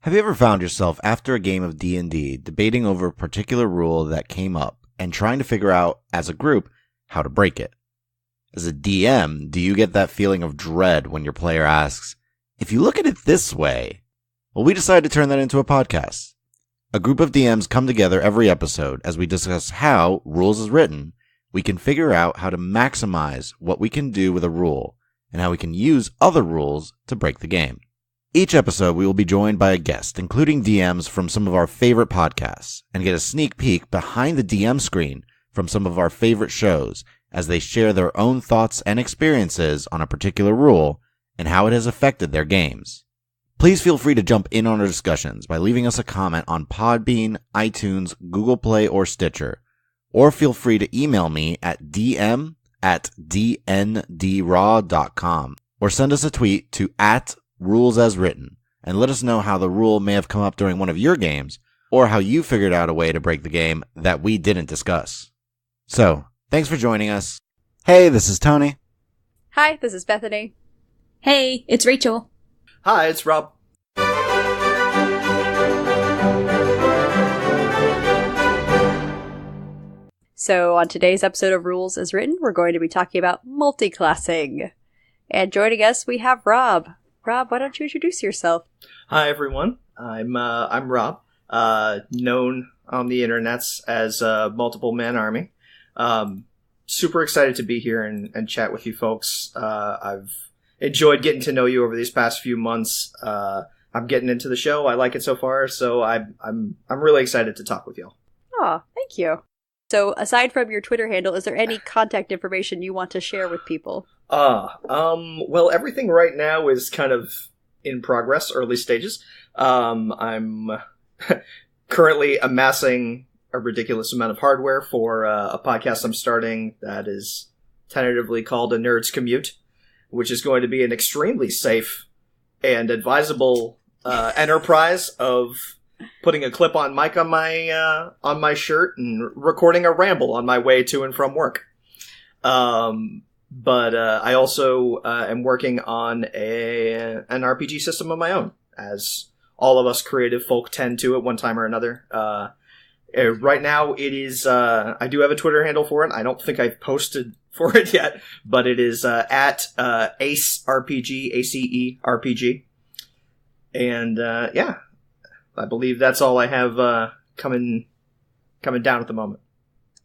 Have you ever found yourself after a game of D&D debating over a particular rule that came up and trying to figure out, as a group, how to break it? As a DM, do you get that feeling of dread when your player asks, if you look at it this way? Well, we decided to turn that into a podcast. A group of DMs come together every episode as we discuss how, rules as written, we can figure out how to maximize what we can do with a rule and how we can use other rules to break the game. Each episode, we will be joined by a guest, including DMs from some of our favorite podcasts, and get a sneak peek behind the DM screen from some of our favorite shows as they share their own thoughts and experiences on a particular rule and how it has affected their games. Please feel free to jump in on our discussions by leaving us a comment on Podbean, iTunes, Google Play, or Stitcher, or feel free to email me at dm@dndraw.com, or send us a tweet to @rulesaswritten and let us know how the rule may have come up during one of your games or how you figured out a way to break the game that we didn't discuss. So, thanks for joining us. Hey, this is Tony. Hi, this is Bethany. Hey, it's Rachel. Hi, it's Rob. So on today's episode of Rules as Written, we're going to be talking about multiclassing. And joining us, we have Rob. Rob, why don't you introduce yourself? Hi, everyone. I'm Rob, known on the internets as Multiple Man Army. Super excited to be here and chat with you folks. I've enjoyed getting to know you over these past few months. I'm getting into the show. I like it so far, so I'm really excited to talk with you. Oh, thank you. So aside from your Twitter handle, is there any contact information you want to share with people? Well, everything right now is kind of in progress, early stages. I'm currently amassing a ridiculous amount of hardware for a podcast I'm starting that is tentatively called A Nerd's Commute, which is going to be an extremely safe and advisable enterprise of putting a clip-on mic on my shirt and recording a ramble on my way to and from work. But I also am working on an RPG system of my own, as all of us creative folk tend to at one time or another. Right now, it is. I do have a Twitter handle for it. I don't think I've posted for it yet, but it is at Ace RPG, ACE RPG, and yeah, I believe that's all I have coming down at the moment.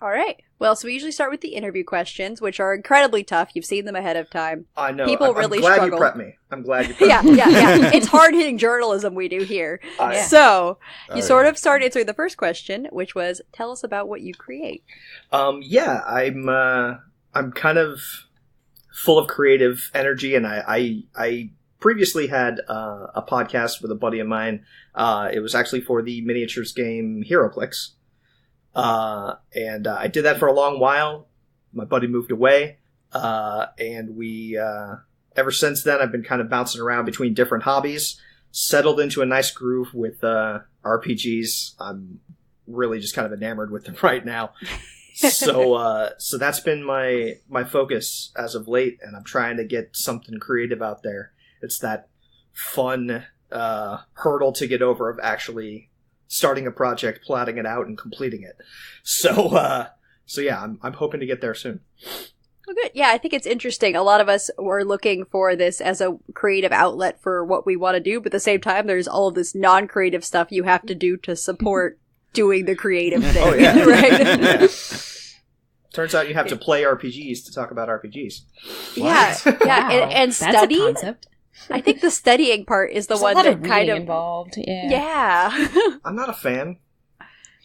All right. Well, so we usually start with the interview questions, which are incredibly tough. You've seen them ahead of time. I know. People really struggle. I'm glad you prepped me. I'm glad you prepped me. Yeah. It's hard-hitting journalism we do here. So, you sort of start answering the first question, which was, tell us about what you create. Yeah, I'm kind of full of creative energy, and I previously had a podcast with a buddy of mine. It was actually for the miniatures game HeroClix. And I did that for a long while. My buddy moved away, and we, ever since then, I've been kind of bouncing around between different hobbies, settled into a nice groove with RPGs. I'm really just kind of enamored with them right now. So that's been my focus as of late, and I'm trying to get something creative out there. It's that fun hurdle to get over of actually starting a project, plotting it out, and completing it. So yeah, I'm hoping to get there soon. Well, good. Yeah, I think it's interesting. A lot of us were looking for this as a creative outlet for what we want to do, but at the same time, there's all of this non-creative stuff you have to do to support doing the creative thing. Oh, yeah. Right? Yeah. Turns out you have to play RPGs to talk about RPGs. Yeah, yeah, Wow. and study. That's a concept. I think the studying part is the There's one a lot that of kind reading of involved. Yeah. I'm not a fan.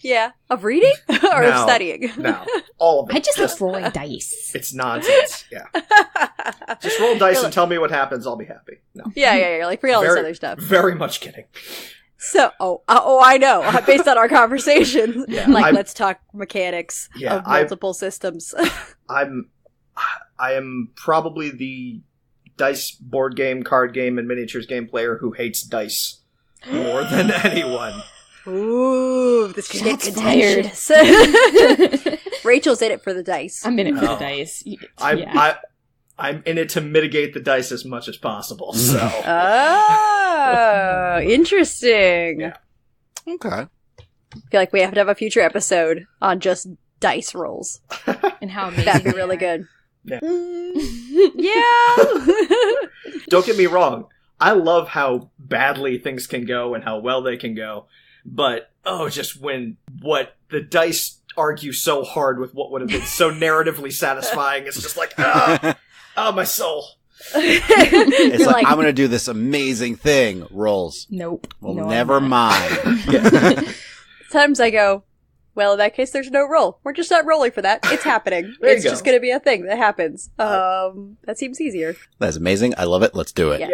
Yeah, of reading or of studying. No, all of it. I just roll dice. It's nonsense. Yeah, just roll dice and tell me what happens. I'll be happy. No. Yeah. You're like, forget all this other stuff. Very much kidding. So, I know. Based on our conversation, let's talk mechanics of multiple systems. I am probably the dice board game, card game, and miniatures game player who hates dice more than anyone. Ooh, this could get contentious. Rachel's in it for the dice. I'm in it for the dice. I'm in it to mitigate the dice as much as possible. So, Oh, interesting. Yeah. Okay. I feel like we have to have a future episode on just dice rolls. And how amazing That'd be they really are. good. Yeah. Yeah. Don't get me wrong. I love how badly things can go and how well they can go. But, just when what the dice argue so hard with what would have been so narratively satisfying, it's just like, my soul. It's like, I'm going to do this amazing thing. Rolls. Nope. Well, No, I'm never not. mind. Sometimes I go, well, in that case, there's no roll. We're just not rolling for that. It's happening. There you It's go. just going to be a thing that happens. That seems easier. That's amazing. I love it. Let's do it. Yeah.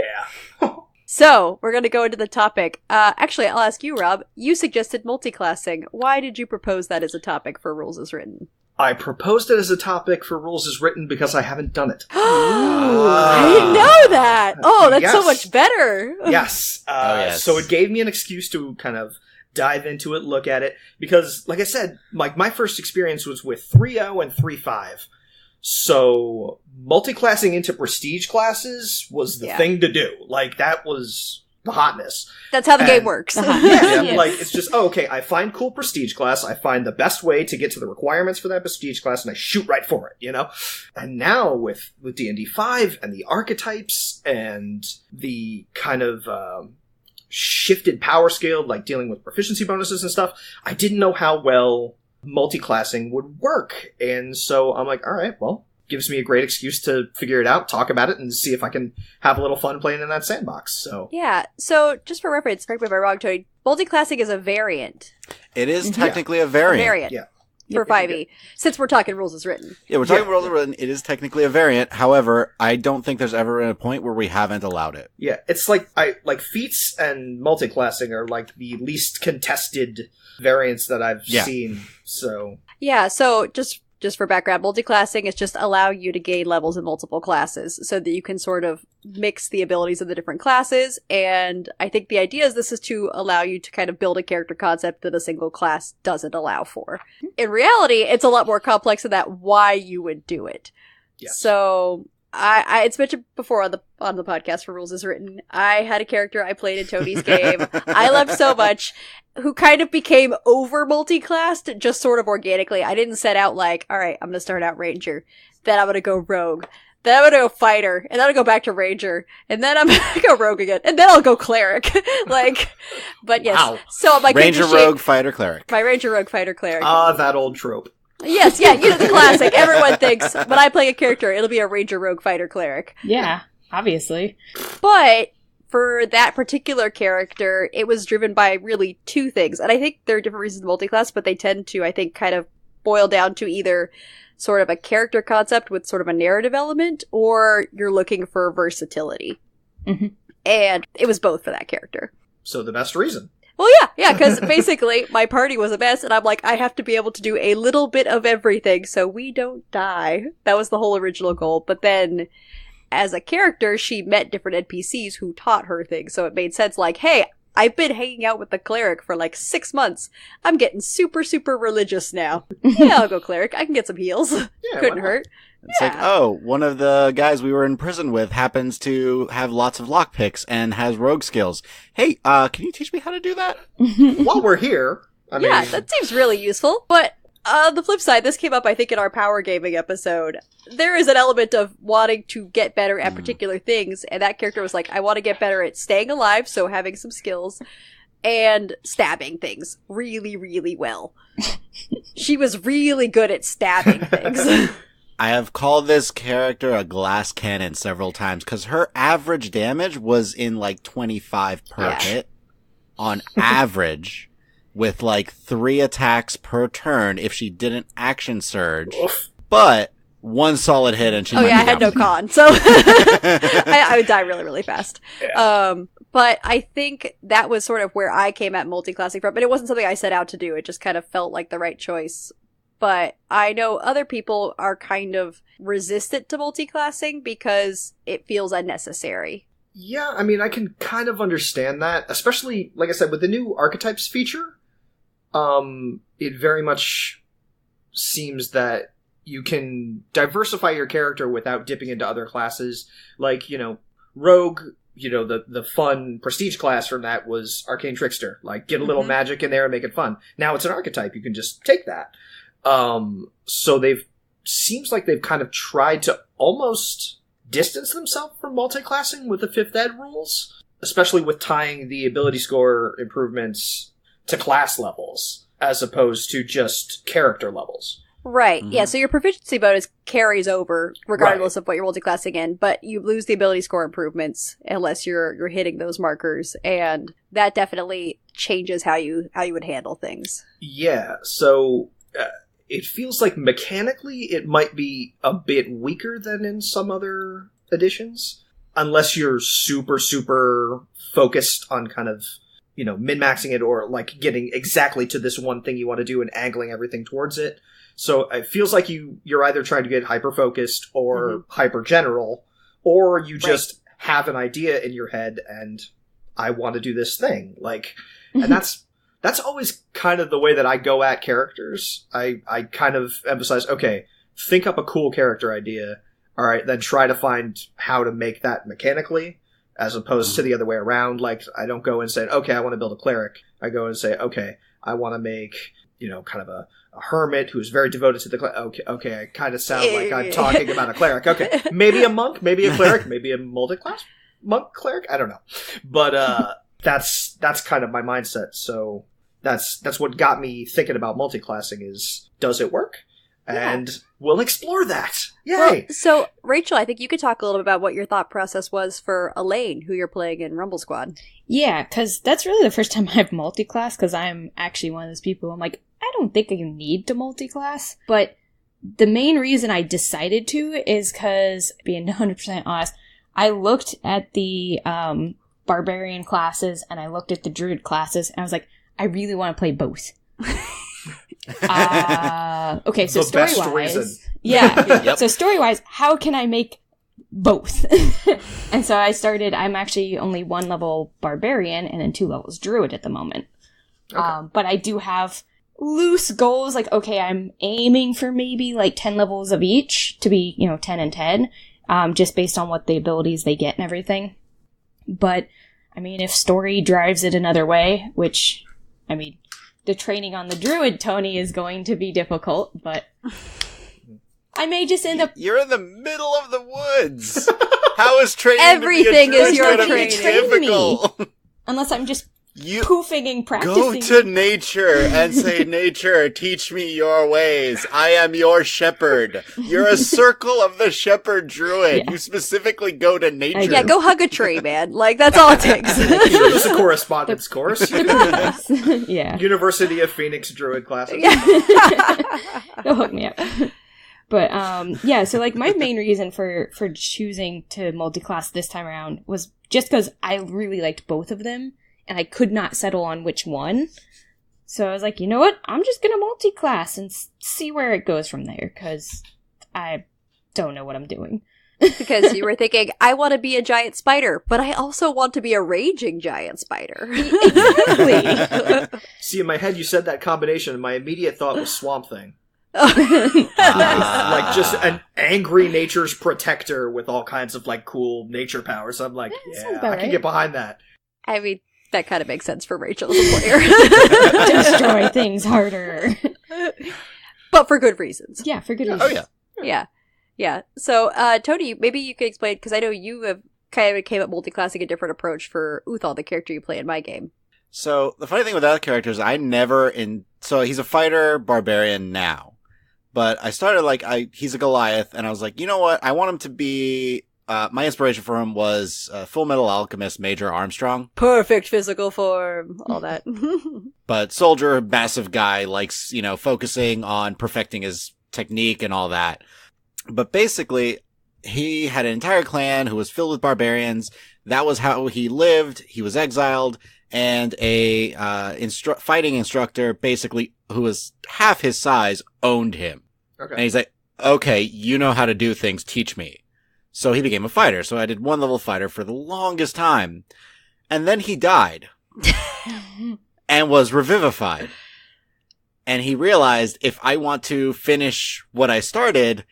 Yeah. So, we're going to go into the topic. Actually, I'll ask you, Rob. You suggested multiclassing. Why did you propose that as a topic for Rules as Written? I proposed it as a topic for Rules as Written because I haven't done it. I didn't know that! Oh, that's so Yes. much better! Yes. Yes. So it gave me an excuse to kind of dive into it, look at it, because, like I said, my first experience was with 3.0 and 3.5. So multiclassing into prestige classes was the Yeah. thing to do. Like, that was the hotness. That's how the game And- works. Uh-huh. Yeah, Yes. like, it's just, okay, I find cool prestige class, I find the best way to get to the requirements for that prestige class, and I shoot right for it, you know? And now, with D&D 5, and the archetypes, and the kind of, shifted power scale, like dealing with proficiency bonuses and stuff, I didn't know how well multiclassing would work. And so I'm like, alright, well, gives me a great excuse to figure it out, talk about it, and see if I can have a little fun playing in that sandbox, so... Yeah, so just for reference, correct me if I'm wrong, Tony, multiclassing is a variant. It is technically a variant. Yeah. For 5e, since we're talking Rules as Written. Yeah, we're talking Yeah. World of Written. It is technically a variant. However, I don't think there's ever been a point where we haven't allowed it. Yeah, it's like feats and multiclassing are like the least contested variants that I've Yeah. seen. So Yeah, so just for background, multiclassing is just allow you to gain levels in multiple classes so that you can sort of mix the abilities of the different classes. And I think the idea is this is to allow you to kind of build a character concept that a single class doesn't allow for. In reality, it's a lot more complex than that why you would do it. Yes. So I it's mentioned before on the podcast for Rules as Written. I had a character I played in Tony's game. I loved so much, who kind of became over multi-classed just sort of organically. I didn't set out like, all right, I'm going to start out Ranger, then I'm going to go Rogue, then I'm going to go Fighter, and then I'll go back to Ranger, and then I'm going to go Rogue again, and then I'll go Cleric. But yes. Wow. So my Ranger, character shape- Rogue, Fighter, Cleric. my Ranger, Rogue, Fighter, Cleric. that old trope. Yes, yeah, you know the classic. Everyone thinks when I play a character, it'll be a Ranger, Rogue, Fighter, Cleric. Yeah, obviously. But for that particular character, it was driven by really two things. And I think there are different reasons multi-class, but they tend to, I think, kind of boil down to either sort of a character concept with sort of a narrative element, or you're looking for versatility. Mhm. And it was both for that character. So the best reason. Well, yeah, because basically my party was a mess, and I'm like, I have to be able to do a little bit of everything so we don't die. That was the whole original goal. But then, as a character, she met different NPCs who taught her things, so it made sense, like, hey, I've been hanging out with the cleric for like 6 months. I'm getting super, super religious now. Yeah, I'll go cleric. I can get some heals. Yeah, Couldn't why not? hurt. It's like, oh, one of the guys we were in prison with happens to have lots of lockpicks and has rogue skills. Hey, can you teach me how to do that? While we're here, I mean, Yeah, that seems really useful. But on the flip side, this came up, I think, in our power gaming episode. There is an element of wanting to get better at particular things, and that character was like, I want to get better at staying alive, so having some skills, and stabbing things really, really well. She was really good at stabbing things. I have called this character a glass cannon several times because her average damage was in like 25 per Yeah. hit on average, with like 3 attacks per turn if she didn't action surge, oof. but 1 solid hit and she Oh might yeah, I be had no down. con, so I would die really, really fast. But I think that was sort of where I came at multi-classing from, but it wasn't something I set out to do. It just kind of felt like the right choice. But I know other people are kind of resistant to multi-classing because it feels unnecessary. Yeah, I mean, I can kind of understand that, especially, like I said, with the new archetypes feature. It very much seems that you can diversify your character without dipping into other classes. Like, you know, Rogue the fun prestige class from that was Arcane Trickster. Like, get a little magic in there and make it fun. Now it's an archetype. You can just take that. So seems like they've kind of tried to almost distance themselves from multiclassing with the 5th ed rules, especially with tying the ability score improvements to class levels as opposed to just character levels. Right. Yeah, so your proficiency bonus carries over regardless of what you're multiclassing in, but you lose the ability score improvements unless you're hitting those markers, and that definitely changes how you would handle things. Yeah, so it feels like mechanically it might be a bit weaker than in some other editions, unless you're super, super focused on kind of, min-maxing it or like getting exactly to this one thing you want to do and angling everything towards it. So it feels like you're either trying to get hyper-focused or hyper-general, or you just have an idea in your head and I want to do this thing. Like, and that's always kind of the way that I go at characters. I kind of emphasize, okay, think up a cool character idea. All right, then try to find how to make that mechanically, as opposed to the other way around. Like, I don't go and say, okay, I want to build a cleric. I go and say, okay, I want to make, kind of a hermit who's very devoted to the cleric. Okay, I kind of sound like I'm talking about a cleric. Okay, maybe a monk, maybe a cleric, maybe a multi-class monk cleric. I don't know, but that's kind of my mindset. So that's what got me thinking about multiclassing is, does it work? And we'll explore that. Yay! Well, so, Rachel, I think you could talk a little bit about what your thought process was for Elaine, who you're playing in Rumble Squad. Yeah, because that's really the first time I've multiclassed, because I'm actually one of those people, I'm like, I don't think you need to multiclass. But the main reason I decided to is because, being 100% honest, I looked at the barbarian classes and I looked at the druid classes, and I was like, I really want to play both. Okay, so story-wise, so story-wise, how can I make both? And so I'm actually only 1 level barbarian and then 2 levels druid at the moment. Okay. But I do have loose goals, like, okay, I'm aiming for maybe like 10 levels of each to be, 10 and 10, just based on what the abilities they get and everything. But, I mean, if story drives it another way, which, I mean, the training on the druid, Tony, is going to be difficult, but I may just end up... You're in the middle of the woods! How is training Everything to be a druid is your gonna be training. difficult? Unless I'm just poofing and practicing. Go to nature and say, nature, teach me your ways. I am your shepherd. You're a circle of the shepherd druid. Yeah. You specifically go to nature. Yeah, go hug a tree, man. Like, that's all it takes. There's a correspondence course. Yeah. University of Phoenix druid classes. They'll hook me up. But, yeah, so, like, my main reason for choosing to multi-class this time around was just because I really liked both of them, and I could not settle on which one. So I was like, you know what? I'm just gonna multi-class and see where it goes from there, because I don't know what I'm doing. Because you were thinking, I want to be a giant spider, but I also want to be a raging giant spider. Exactly. See, in my head, you said that combination, and my immediate thought was Swamp Thing. Nice. Like just an angry nature's protector with all kinds of like cool nature powers. I'm like, I can get behind that. I mean, that kind of makes sense for Rachel as a player. Destroy things harder. But for good reasons. Yeah, for good reasons. Oh, yeah. Yeah. So, Tony, maybe you could explain, because I know you have kind of came up multi-classing a different approach for Uthal, the character you play in my game. So, the funny thing with that character is so he's a fighter barbarian now. But I started he's a Goliath, and I was like, you know what? I want him to be, my inspiration for him was Full Metal Alchemist Major Armstrong. Perfect physical form, all that. But soldier, massive guy, likes, focusing on perfecting his technique and all that. But basically, he had an entire clan who was filled with barbarians. That was how he lived. He was exiled, and a fighting instructor, basically, who was half his size, owned him. Okay. And he's like, okay, you know how to do things, teach me. So he became a fighter. So I did 1 level fighter for the longest time. And then he died. And was revivified. And he realized, if I want to finish what I started,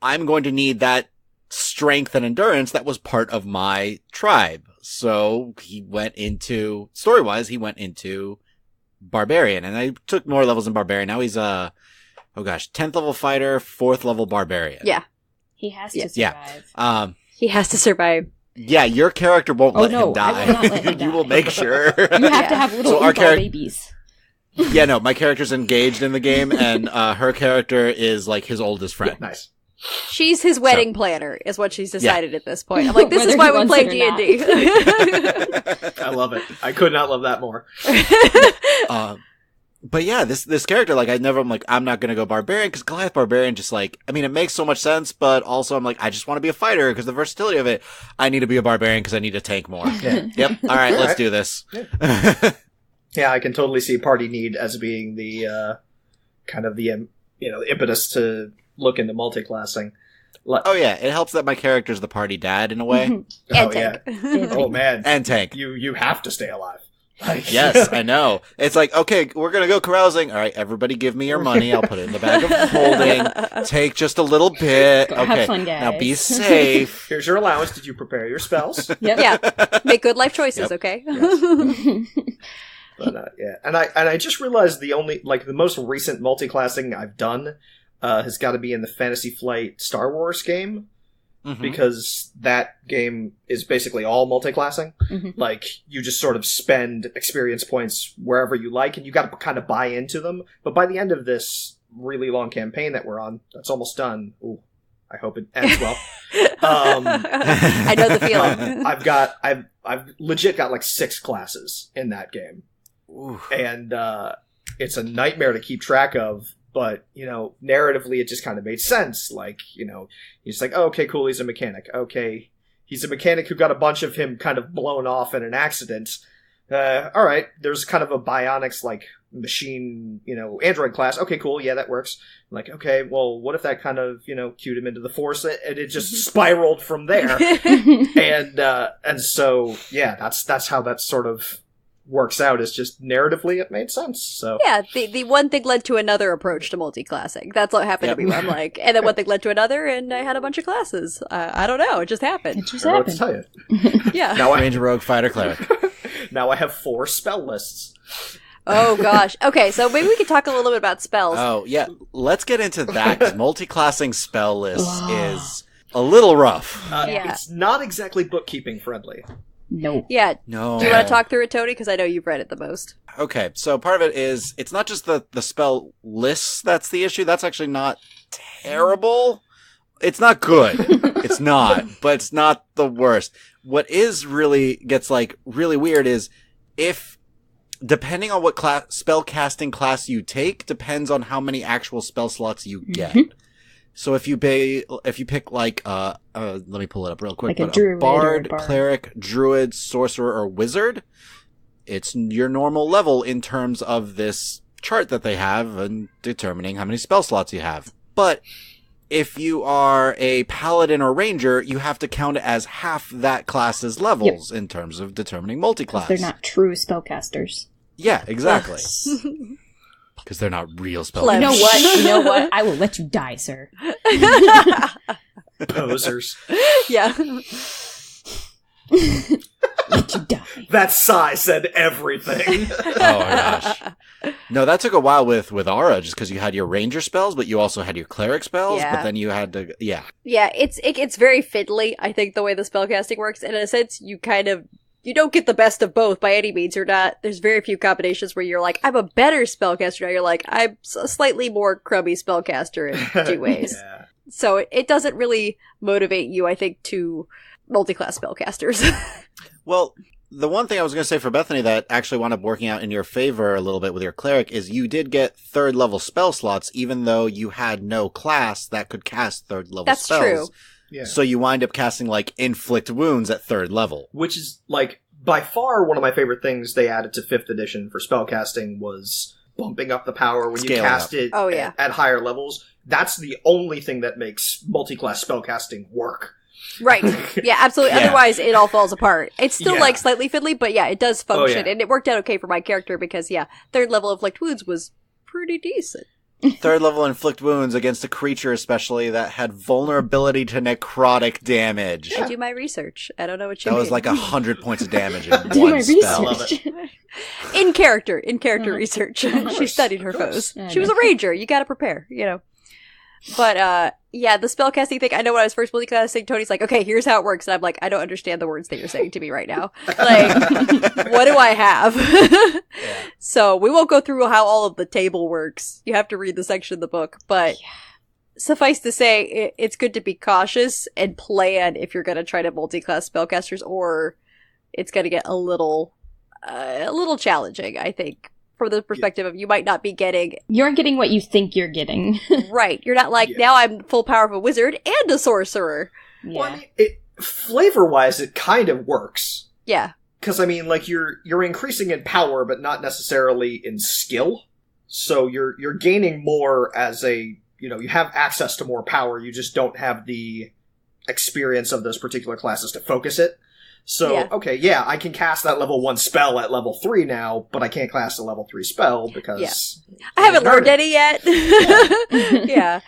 I'm going to need that strength and endurance that was part of my tribe. So he went into, story-wise, he went into Barbarian, and I took more levels in Barbarian. Now he's 10th level fighter, 4th level Barbarian. Yeah. He has to survive. Yeah. He has to survive. Yeah, your character won't let him die. I will not let him die. You will make sure. You have to have little babies. Yeah, no, my character's engaged in the game, and her character is like his oldest friend. Yeah, nice. She's his wedding planner, is what she's decided at this point. I'm like, this is why we play D&D. I love it. I could not love that more. But yeah, this character, like, I'm like, I'm not gonna go Barbarian, because Goliath Barbarian just like, I mean, it makes so much sense, but also I'm like, I just want to be a fighter, because the versatility of it, I need to be a Barbarian, because I need to tank more. Yeah. Yep, alright, let's do this. Yeah. Yeah, I can totally see party need as being the, kind of the, the impetus to look into multiclassing. Oh yeah, it helps that my character's the party dad in a way. And tank. Yeah. Oh man. And tank. You have to stay alive. Yes, I know. It's like, okay, we're gonna go carousing. All right, everybody give me your money. I'll put it in the bag of holding. Take just a little bit. Okay, have fun, guys. Now be safe. Here's your allowance. Did you prepare your spells? Yep. Yeah. Make good life choices, okay? Yes. But yeah, and I just realized the most recent multiclassing I've done has got to be in the Fantasy Flight Star Wars game. Mm-hmm. Because that game is basically all multiclassing. Mm-hmm. Like, you just sort of spend experience points wherever you like, and you got to kind of buy into them. But by the end of this really long campaign that we're on, that's almost done. Ooh, I hope it ends well. I know the feeling. I've legit got like 6 classes in that game. Ooh. And it's a nightmare to keep track of. But, narratively, it just kind of made sense. Like, he's like, oh, okay, cool, he's a mechanic. Okay, he's a mechanic who got a bunch of him kind of blown off in an accident. All right, there's kind of a bionics, like, machine, android class. Okay, cool, yeah, that works. I'm like, okay, well, what if that kind of, cued him into the Force, and it just spiraled from there. And so, yeah, that's how that sort of works out. Is just narratively it made sense. So yeah, the one thing led to another approach to multiclassing. That's what happened to me. Where I'm like, and then one thing led to another, and I had a bunch of classes. I don't know. It just happened. It just happened. Tell you. Yeah. Now Ranger, Rogue, Fighter, Cleric. Now I have 4 spell lists. Oh gosh. Okay, so maybe we could talk a little bit about spells. Oh yeah, let's get into that. 'Cause multiclassing spell lists is a little rough. Yeah. It's not exactly bookkeeping friendly. No. Yeah. No. Do you want to talk through it, Tony? Because I know you've read it the most. Okay, so part of it is, it's not just the spell lists that's the issue. That's actually not terrible. It's not good. It's not, but it's not the worst. What is really gets like really weird is if, depending on what spell casting class you take, depends on how many actual spell slots you get. Mm-hmm. So if you pick like let me pull it up real quick. Like a druid, bard, cleric, druid, sorcerer, or wizard, it's your normal level in terms of this chart that they have and determining how many spell slots you have. But if you are a paladin or ranger, you have to count it as half that class's levels in terms of determining multiclass. They're not true spellcasters. Yeah, exactly. Because they're not real spellcasters. You know what? I will let you die, sir. Posers. Yeah. Let you die. That sigh said everything. Oh my gosh. No, that took a while with Aura, just because you had your ranger spells, but you also had your cleric spells, but then you had to, Yeah, it's very fiddly, I think, the way the spellcasting works. And in a sense, you don't get the best of both by any means. There's very few combinations where you're like, I'm a better spellcaster now. You're like, I'm a slightly more crummy spellcaster in 2 ways. Yeah. So it doesn't really motivate you, I think, to multi-class spellcasters. Well, the one thing I was going to say for Bethany that actually wound up working out in your favor a little bit with your cleric is you did get 3rd level spell slots, even though you had no class that could cast 3rd level That's spells. True. Yeah. So you wind up casting like inflict wounds at 3rd level. Which is like by far one of my favorite things they added to 5th edition for spellcasting was bumping up the power when Scaling you cast up. it at higher levels. That's the only thing that makes multi-class spellcasting work. Right. Yeah, absolutely. Yeah. Otherwise, it all falls apart. It's still like slightly fiddly, but yeah, it does function. And it worked out okay for my character because, 3rd level Inflict Wounds was pretty decent. Third level inflict wounds against a creature especially that had vulnerability to necrotic damage. I do my research. I don't know what you That mean. was like 100 points of damage in Do one my spell. research. In character research. She studied her foes. Yeah, She was a ranger. You gotta prepare, But, yeah, the spellcasting thing, I know when I was first multiclassing, Tony's like, okay, here's how it works. And I'm like, I don't understand the words that you're saying to me right now. Like, what do I have? So we won't go through how all of the table works. You have to read the section of the book. But suffice to say, it's good to be cautious and plan if you're going to try to multiclass spellcasters, or it's going to get a little challenging, I think. From the perspective of you might not be getting... You aren't getting what you think you're getting. Right. You're not like, now I'm full power of a wizard and a sorcerer. Yeah. Well, I mean, flavor-wise, it kind of works. Yeah. Because, I mean, like, you're increasing in power, but not necessarily in skill. So you're gaining more as a... you have access to more power, you just don't have the experience of those particular classes to focus it. So, okay, I can cast that level 1 spell at level 3 now, but I can't cast a level 3 spell because... I haven't learned any yet. Yeah.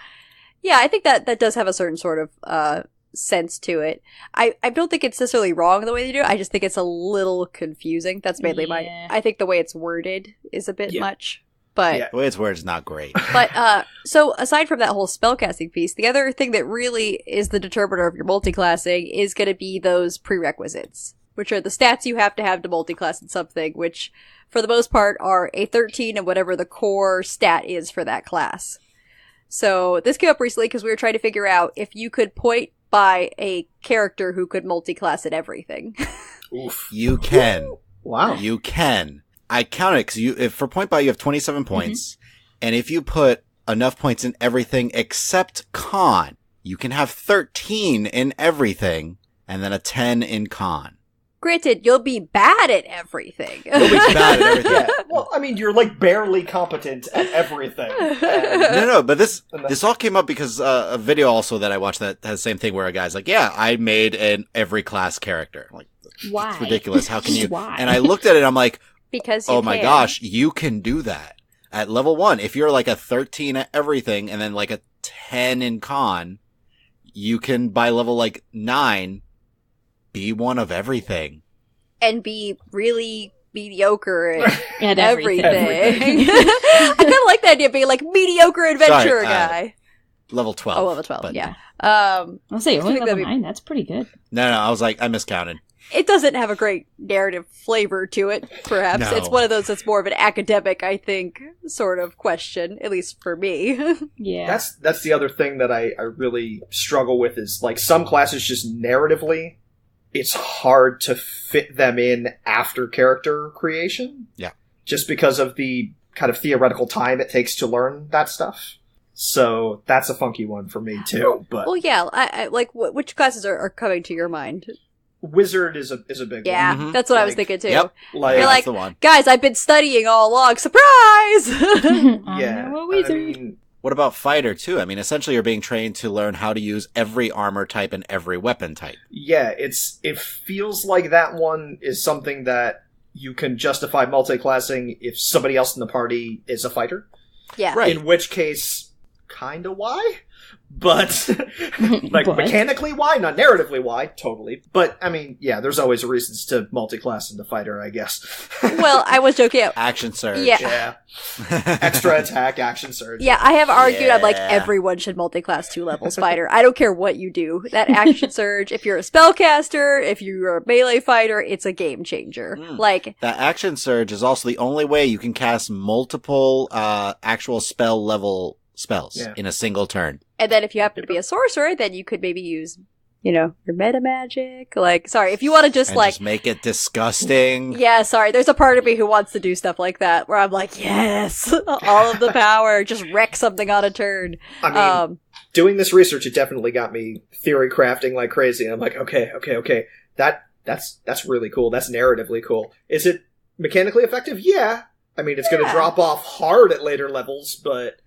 Yeah, I think that does have a certain sort of sense to it. I don't think it's necessarily wrong the way they do it. I just think it's a little confusing. That's mainly I think the way it's worded is a bit much. But the way it's worded is not great. But so aside from that whole spellcasting piece, the other thing that really is the determiner of your multiclassing is going to be those prerequisites, which are the stats you have to multiclass in something, which for the most part are a 13 and whatever the core stat is for that class. So this came up recently because we were trying to figure out if you could point by a character who could multiclass at everything. Oof. You can. Wow. You can. I counted it because if for point buy you have 27 points, and if you put enough points in everything except con, you can have 13 in everything and then a 10 in con. Granted, you'll be bad at everything. You'll be bad at everything. Yeah. Well, I mean, you're like barely competent at everything. No, but this all came up because a video also that I watched that has the same thing where a guy's like, yeah, I made an every class character. I'm like, why? It's ridiculous. How can you? Why? And I looked at it and I'm like, because you oh my can. gosh, you can do that at level 1. If you're like a 13 at everything and then like a 10 in con, you can by level like 9 be one of everything and be really mediocre at everything. I kind of like the idea of being like mediocre adventurer guy. Level 12. Oh, level 12. But yeah. I'll say only level that'd 9. That's pretty good. No, I was like, I miscounted. It doesn't have a great narrative flavor to it, perhaps. No. It's one of those that's more of an academic, I think, sort of question, at least for me. Yeah. That's the other thing that I really struggle with is, like, some classes just narratively, it's hard to fit them in after character creation. Yeah. Just because of the kind of theoretical time it takes to learn that stuff. So that's a funky one for me, too. But well, yeah, I like, which classes are coming to your mind? Wizard is a big yeah, one. that's what I was thinking too. Yep. Like, You're like, the one. guys, I've been studying all along. Surprise! yeah. I'm a wizard. I mean, What about fighter too? I mean, essentially you're being trained to learn how to use every armor type and every weapon type. yeah, it feels like that one is something that you can justify multiclassing if somebody else in the party is a fighter. Yeah. Right. In which case, kinda why? But, like, But? mechanically why? Not narratively why, totally. But, I mean, yeah, there's always reasons to multiclass into fighter, I guess. Well, I was joking. Action surge. Yeah. Yeah. Extra attack, action surge. Yeah, I have argued, I'm like, Yeah. everyone should multiclass 2 levels fighter. I don't care what you do. That action surge, if you're a spellcaster, if you're a melee fighter, it's a game changer. Like, That action surge is also the only way you can cast multiple actual spell level spells in a single turn. and then if you happen to be a sorcerer, then you could maybe use, your meta magic. Like, sorry, if you want to just And like, just make it disgusting. yeah, sorry, there's a part of me who wants to do stuff like that, where I'm like, yes, all of the power, just wreck something on a turn. I mean, doing this research, it definitely got me theory crafting like crazy. And I'm like, okay. That's really cool. That's narratively cool. Is it mechanically effective? Yeah. I mean, it's going to drop off hard at later levels, but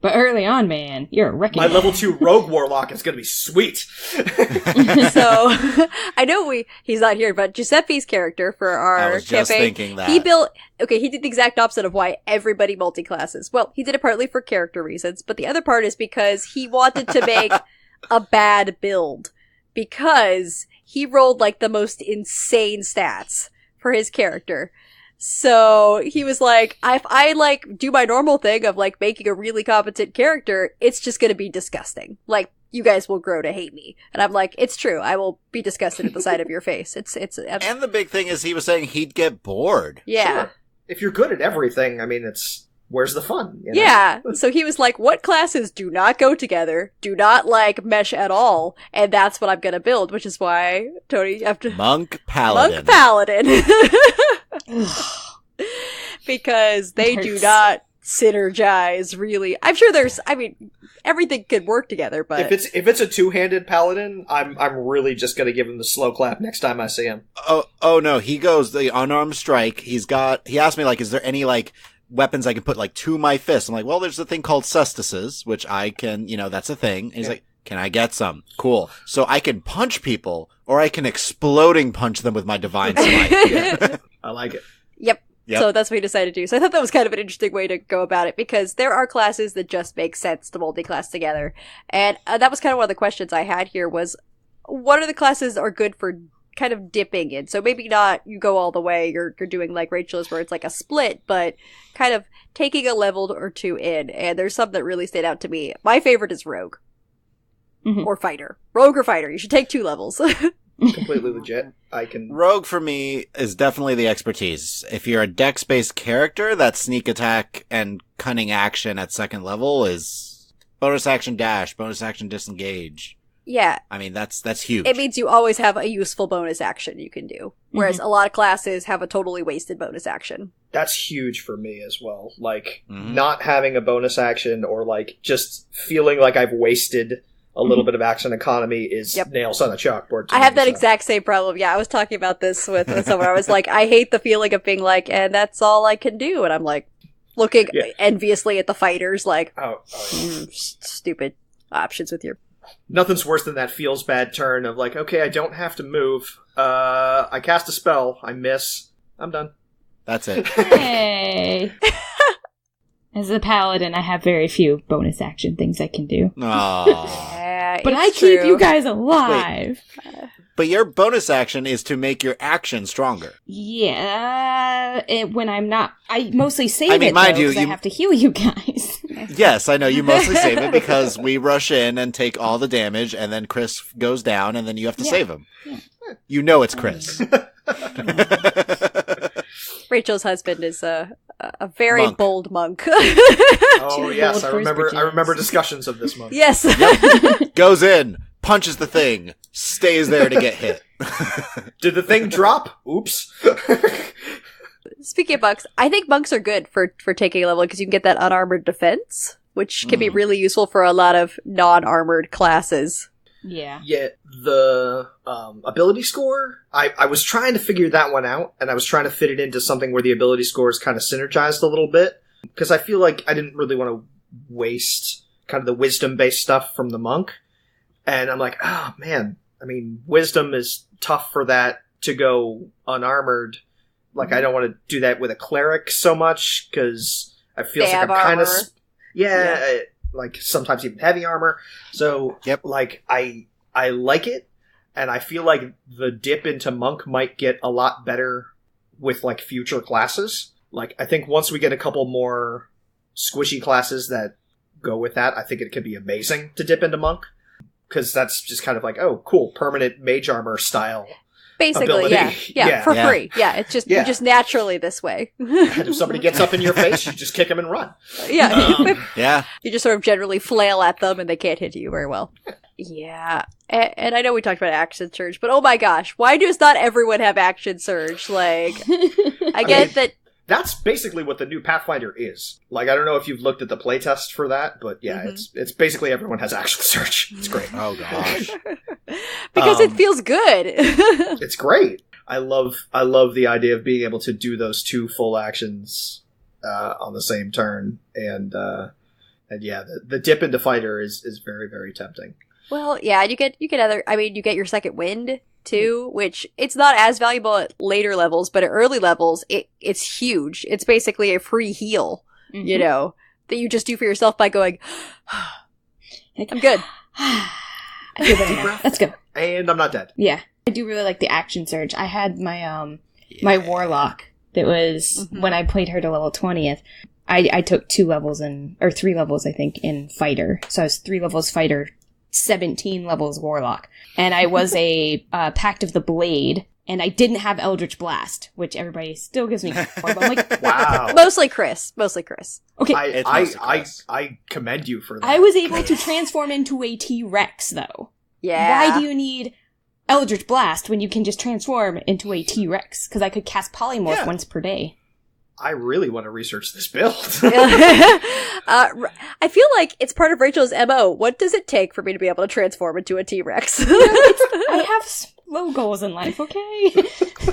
But early on, man, you're a wrecking My ball. level 2 rogue warlock is going to be sweet. So, I know he's not here, but Giuseppe's character for our I was just campaign, thinking that. he did the exact opposite of why everybody multi-classes. Well, he did it partly for character reasons, but the other part is because he wanted to make a bad build. Because he rolled, like, the most insane stats for his character. So he was like, if I like do my normal thing of like making a really competent character, it's just gonna be disgusting. Like, you guys will grow to hate me. And I'm like, it's true. I will be disgusted at the sight of your face. And the big thing is he was saying he'd get bored. Yeah. Sure. If you're good at everything, I mean, where's the fun? You know? Yeah. So he was like, what classes do not go together, do not like mesh at all, and that's what I'm gonna build, which is why, Tony, you have to Monk Paladin. Monk Paladin. Because they do not synergize, really. I'm sure everything could work together, but if it's a two-handed paladin, I'm really just gonna give him the slow clap next time I see him. Oh no, he goes the unarmed strike. He asked me, like, is there any, like, weapons I can put, like, to my fist? I'm like, well, there's a thing called cestices, which I can, that's a thing. And he's like, can I get some? Cool. So I can punch people, or I can exploding punch them with my divine smite. I like it. Yep. So that's what he decided to do. So I thought that was kind of an interesting way to go about it, because there are classes that just make sense to multi-class together. And that was kind of one of the questions I had here was, what are the classes that are good for kind of dipping in? So maybe not you go all the way, you're doing like Rachel's where it's like a split, but kind of taking a level or two in. And there's some that really stayed out to me. My favorite is Rogue. Mm-hmm. Or Fighter. Rogue or Fighter. You should take 2 levels. Completely legit. Rogue for me is definitely the expertise. If you're a dex-based character, that sneak attack and cunning action at 2nd level is bonus action dash, bonus action disengage. Yeah. I mean, that's huge. It means you always have a useful bonus action you can do. Whereas a lot of classes have a totally wasted bonus action. That's huge for me as well. Like, not having a bonus action, or like just feeling like I've wasted a little bit of action economy is nails on a chalkboard. I have that exact same problem. Yeah, I was talking about this with someone. I was like, I hate the feeling of being like, and that's all I can do. And I'm like, looking enviously at the fighters, like, stupid options with your... Nothing's worse than that feels bad turn of like, okay, I don't have to move. I cast a spell. I miss. I'm done. That's it. Hey. As a paladin, I have very few bonus action things I can do. Yeah, but I keep you guys alive. But your bonus action is to make your action stronger. Yeah, when I'm not... I mostly save it, mind you, because I have to heal you guys. Yes, I know, you mostly save it because we rush in and take all the damage, and then Chris goes down, and then you have to save him. Yeah. You know it's Chris. Rachel's husband is a very bold monk. Oh yes, I remember discussions of this monk. Yes. Yep. Goes in, punches the thing, stays there to get hit. Did the thing drop? Oops. Speaking of monks, I think monks are good for taking a level because you can get that unarmored defense, which can be really useful for a lot of non-armored classes. Yeah. Yeah, the ability score, I was trying to figure that one out, and I was trying to fit it into something where the ability scores kind of synergized a little bit, because I feel like I didn't really want to waste kind of the wisdom-based stuff from the monk, and I'm like, oh man, I mean, wisdom is tough for that to go unarmored. Like, I don't want to do that with a cleric so much, because I feel like I'm kind of... Yeah, like sometimes even heavy armor. So, like, I like it, and I feel like the dip into monk might get a lot better with, like, future classes. Like, I think once we get a couple more squishy classes that go with that, I think it could be amazing to dip into monk. Because that's just kind of like, oh, cool, permanent mage armor style. Basically, ability. yeah, for free. Yeah, it's just you're just naturally this way. And if somebody gets up in your face, you just kick them and run. Yeah. You just sort of generally flail at them and they can't hit you very well. Yeah. And I know we talked about action surge, but oh my gosh, why does not everyone have action surge? Like, I get that. That's basically what the new Pathfinder is. Like, I don't know if you've looked at the playtest for that, but yeah, it's basically everyone has action surge. It's great. Oh gosh. Because it feels good. It's great. I love the idea of being able to do those 2 full actions on the same turn, and And yeah, the dip into fighter is very, very tempting. Well, yeah, you get you get your second wind too, which it's not as valuable at later levels, but at early levels, it's huge. It's basically a free heal, you know, that you just do for yourself by going, I'm good. I feel better now. Let's go. And I'm not dead. Yeah. I do really like the action surge. I had my my warlock that was when I played her to level 20th. I took 3 levels, I think, in fighter. So I was 3 levels fighter, 17 levels warlock. And I was a Pact of the Blade, and I didn't have Eldritch Blast, which everybody still gives me crap for. But I'm like, wow. Mostly Chris. Okay. I commend you for that. I was able to transform into a T-Rex, though. Yeah. Why do you need Eldritch Blast when you can just transform into a T-Rex? Because I could cast Polymorph once per day. I really want to research this build. I feel like it's part of Rachel's MO. What does it take for me to be able to transform into a T-Rex? I have slow goals in life, okay?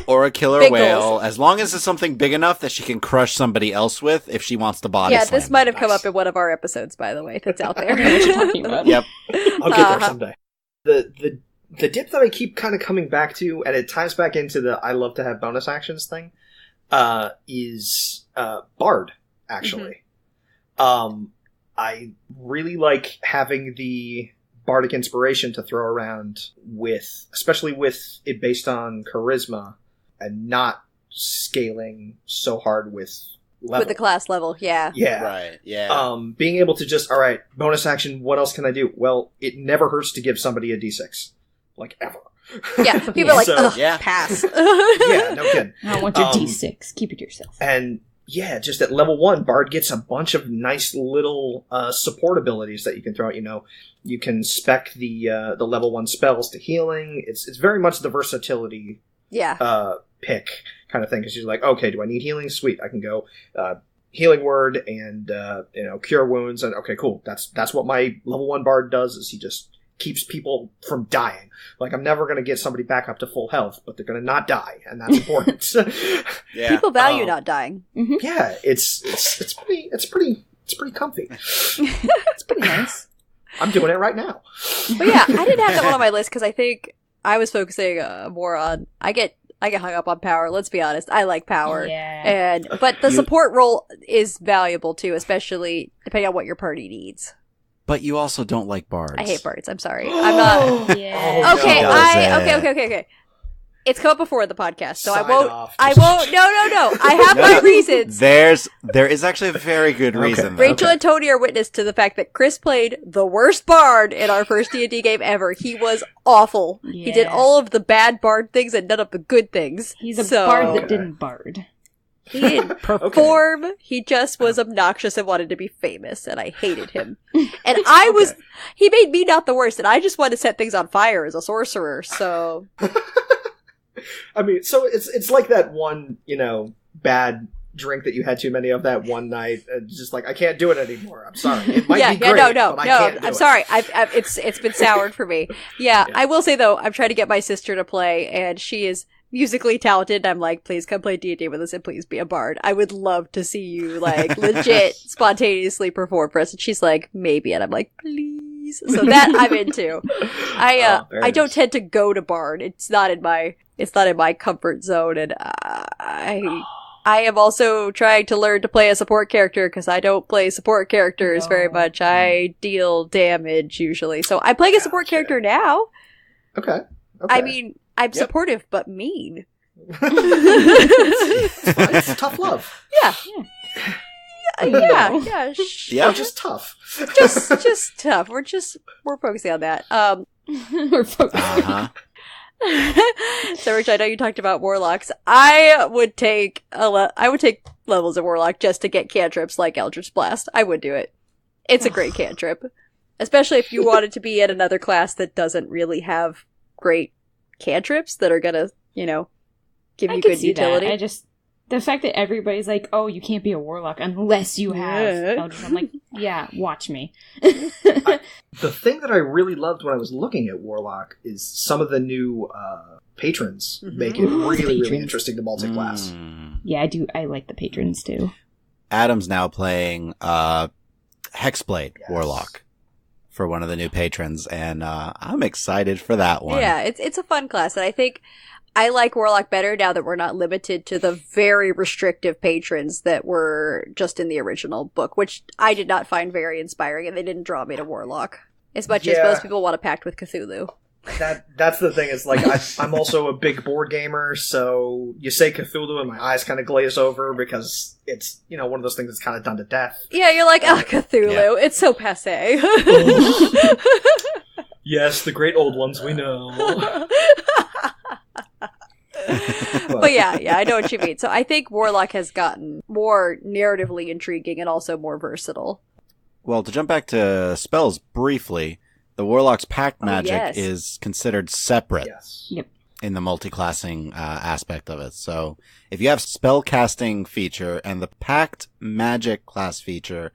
Or a killer Big whale, goals. as long as it's something big enough that she can crush somebody else with if she wants to body slam. This might have come up in one of our episodes, by the way, that's out there. I know what you're talking about. Yep. I'll get there someday. The dip that I keep kind of coming back to, and it ties back into the I love to have bonus actions thing, is Bard, actually. I really like having the bardic inspiration to throw around especially with it based on charisma and not scaling so hard with level. With the class level, yeah. Yeah. Right, yeah. Being able to just, alright, bonus action, what else can I do? Well, it never hurts to give somebody a d6. Like, ever. Yeah, people are like, ugh, yeah. pass. Yeah, no kidding. I don't want your D6. Keep it yourself. And yeah, just at level 1, Bard gets a bunch of nice little support abilities that you can throw out. You know, you can spec the level 1 spells to healing. It's very much the versatility pick kind of thing. Because you're like, okay, do I need healing? Sweet, I can go healing word and cure wounds. And okay, cool. That's what my level 1 Bard does. Is he just keeps people from dying. Like, I'm never going to get somebody back up to full health, but they're going to not die, and that's important. Yeah. People value not dying. Mm-hmm. Yeah, it's pretty comfy. It's pretty nice. I'm doing it right now. But yeah, I didn't have that one on my list because I think I was focusing more on. I get hung up on power. Let's be honest. I like power. Yeah. But the support role is valuable too, especially depending on what your party needs. But you also don't like bards. I hate bards. I'm sorry. I'm not. Yeah. Okay. Okay. It's come up before in the podcast, so I won't. No. I have my reasons. There is actually a very good reason. Rachel and Tony are witness to the fact that Chris played the worst bard in our first D&D game ever. He was awful. Yeah. He did all of the bad bard things and none of the good things. He's a bard that didn't bard. He didn't perform. He just was obnoxious and wanted to be famous, and I hated him. And he made me not the worst, and I just wanted to set things on fire as a sorcerer, so. I mean, so it's like that one, bad drink that you had too many of that one night, and just like, I can't do it anymore. I'm sorry. It might be great, but I can't do it. Sorry. It's been soured for me. Yeah, I will say though, I'm trying to get my sister to play, and she is musically talented. I'm like, please come play D&D with us and please be a bard. I would love to see you like legit spontaneously perform for us. And she's like, maybe. And I'm like, please. So that I'm into. I don't tend to go to bard. It's not in my comfort zone. And I am also trying to learn to play a support character because I don't play support characters very much. I deal damage usually. So I'm playing a support character now. Okay. I mean, I'm supportive, but mean. It's tough love. Yeah. Yeah, just tough. just tough. We're focusing on that. We're focusing. So, Rich, I know you talked about warlocks. I would take levels of warlock just to get cantrips like Eldritch Blast. I would do it. It's a great cantrip, especially if you wanted to be in another class that doesn't really have great cantrips that are gonna, give you good utility. The fact that everybody's like, oh, you can't be a warlock unless you have Eldritch. I'm like, yeah, watch me. The thing that I really loved when I was looking at warlock is some of the new patrons make it really interesting to multi-class. Yeah, I do. I like the patrons too. Adam's now playing Hexblade Warlock for one of the new patrons, and I'm excited for that one. Yeah, it's a fun class, and I think I like Warlock better now that we're not limited to the very restrictive patrons that were just in the original book, which I did not find very inspiring, and they didn't draw me to Warlock as much as most people want to pact with Cthulhu. That's the thing. Is like I'm also a big board gamer, so you say Cthulhu and my eyes kind of glaze over because it's one of those things that's kind of done to death. Yeah, you're like, Cthulhu. It's so passé. Yes, the great old ones we know. But yeah, I know what you mean. So I think Warlock has gotten more narratively intriguing and also more versatile. Well, to jump back to spells briefly, the Warlock's pact magic is considered separate in the multiclassing aspect of it. So if you have spell casting feature and the pact magic class feature,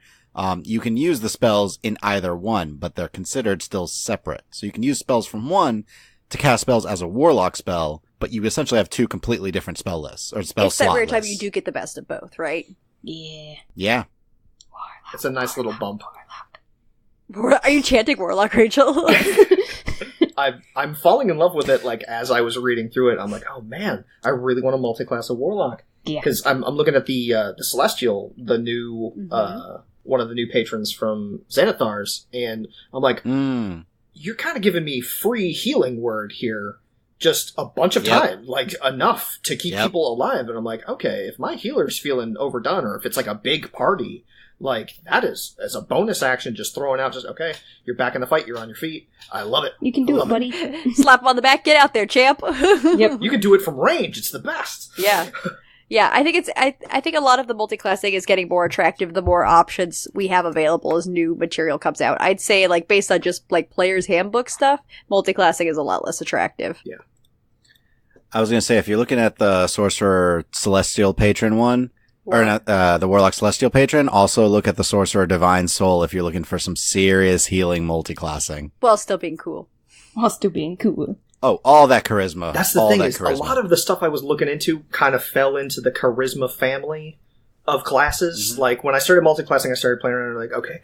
you can use the spells in either one, but they're considered still separate. So you can use spells from one to cast spells as a Warlock spell, but you essentially have two completely different spell lists or spell slot lists. Except every time you do get the best of both, right? Yeah. It's a nice little bump. Are you chanting Warlock, Rachel? I'm falling in love with it. Like as I was reading through it, I'm like, oh man, I really want to multiclass a Warlock. Yeah. Because I'm looking at the Celestial, the new one of the new patrons from Xanathar's, and I'm like, you're kind of giving me free healing word here, just a bunch of time, like enough to keep people alive. And I'm like, okay, if my healer's feeling overdone, or if it's like a big party. Like, that is, as a bonus action, just throwing out, okay, you're back in the fight, you're on your feet. I love it. You can do it, buddy. Slap him on the back, get out there, champ. Yep. You can do it from range, it's the best. Yeah. Yeah, I think I think a lot of the multiclassing is getting more attractive the more options we have available as new material comes out. I'd say, like, based on just, like, player's handbook stuff, multiclassing is a lot less attractive. Yeah. I was going to say, if you're looking at the Sorcerer Celestial Patron one, or not, the Warlock Celestial Patron, also look at the Sorcerer Divine Soul if you're looking for some serious healing multiclassing. While still being cool. Oh, all that charisma. That's the thing, is a lot of the stuff I was looking into kind of fell into the charisma family of classes. Mm-hmm. Like, when I started multiclassing, I started playing around, like, okay,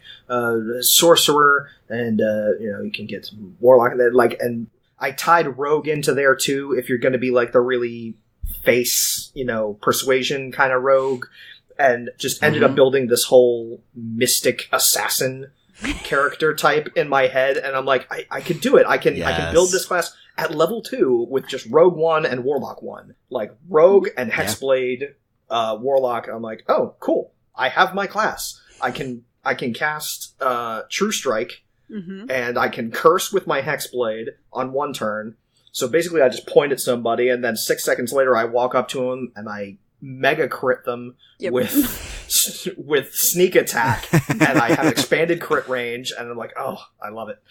Sorcerer, and, you can get some Warlock, and then, like, and I tied Rogue into there, too, if you're going to be, like, the really face, persuasion kind of rogue, and just ended up building this whole mystic assassin character type in my head, and I'm like, I can do it. I can build this class at level 2 with just Rogue 1 and Warlock 1. Like, Rogue and Hexblade, Warlock, I'm like, oh, cool. I have my class. I can cast True Strike, and I can curse with my Hexblade on one turn. So basically, I just point at somebody, and then 6 seconds later, I walk up to them, and I mega crit them with sneak attack, and I have expanded crit range, and I'm like, oh, I love it.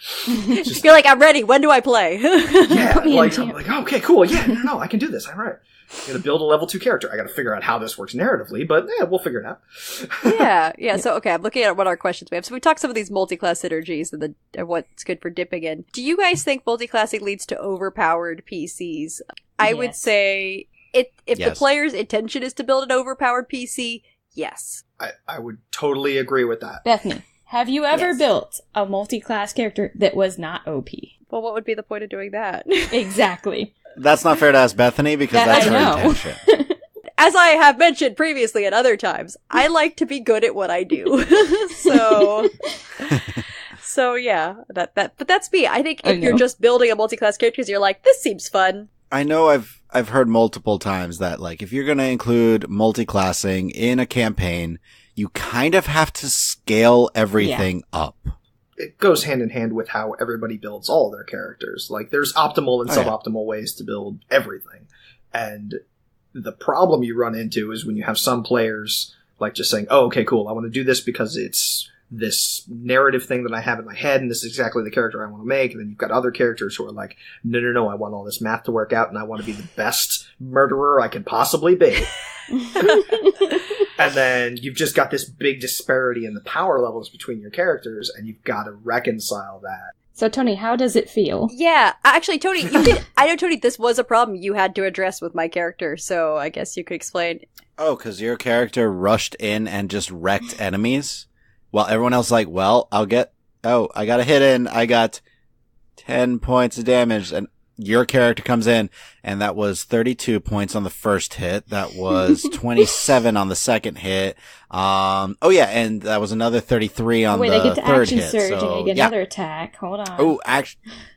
You're like, I'm ready. When do I play? Yeah, like, I'm like, okay, cool. Yeah, no, I can do this. All right. I'm going to build a level 2 character. I got to figure out how this works narratively, but we'll figure it out. Yeah. So, okay, I'm looking at what our questions we have. So we talked some of these multi-class synergies and what's good for dipping in. Do you guys think multi-classing leads to overpowered PCs? I would say if the player's intention is to build an overpowered PC, yes. I would totally agree with that. Bethany, have you ever built a multi-class character that was not OP? Well, what would be the point of doing that? Exactly. That's not fair to ask Bethany, because that's her intention. As I have mentioned previously at other times, I like to be good at what I do. So yeah, but that's me. I think if you're just building a multi-class character, you're like, this seems fun. I know I've heard multiple times that, like, if you're going to include multi-classing in a campaign, you kind of have to scale everything up. It goes hand in hand with how everybody builds all their characters. Like, there's optimal and suboptimal ways to build everything. And the problem you run into is when you have some players, like, just saying, oh, okay, cool, I want to do this because it's this narrative thing that I have in my head, and this is exactly the character I want to make. And then you've got other characters who are like, no, I want all this math to work out, and I want to be the best murderer I can possibly be. And then you've just got this big disparity in the power levels between your characters, and you've got to reconcile that. So, Tony, how does it feel? Yeah, actually, Tony, I know, Tony, this was a problem you had to address with my character, so I guess you could explain. Oh, because your character rushed in and just wrecked enemies while everyone else is like, well, I got a hit in. I got 10 points of damage. And your character comes in, and that was 32 points on the first hit. That was 27 on the second hit. And that was another 33 on the third hit. Wait, I get to action surge, so, and I get another attack. Hold on. Oh,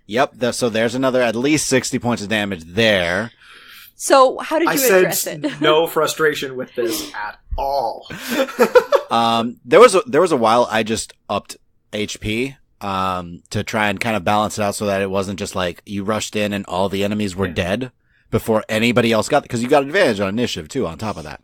yep. So there's another at least 60 points of damage there. So how did you address it? it? No frustration with this at all. There was a while I just upped HP. To try and kind of balance it out so that it wasn't just like you rushed in and all the enemies were dead before anybody else got, because you got advantage on initiative too on top of that.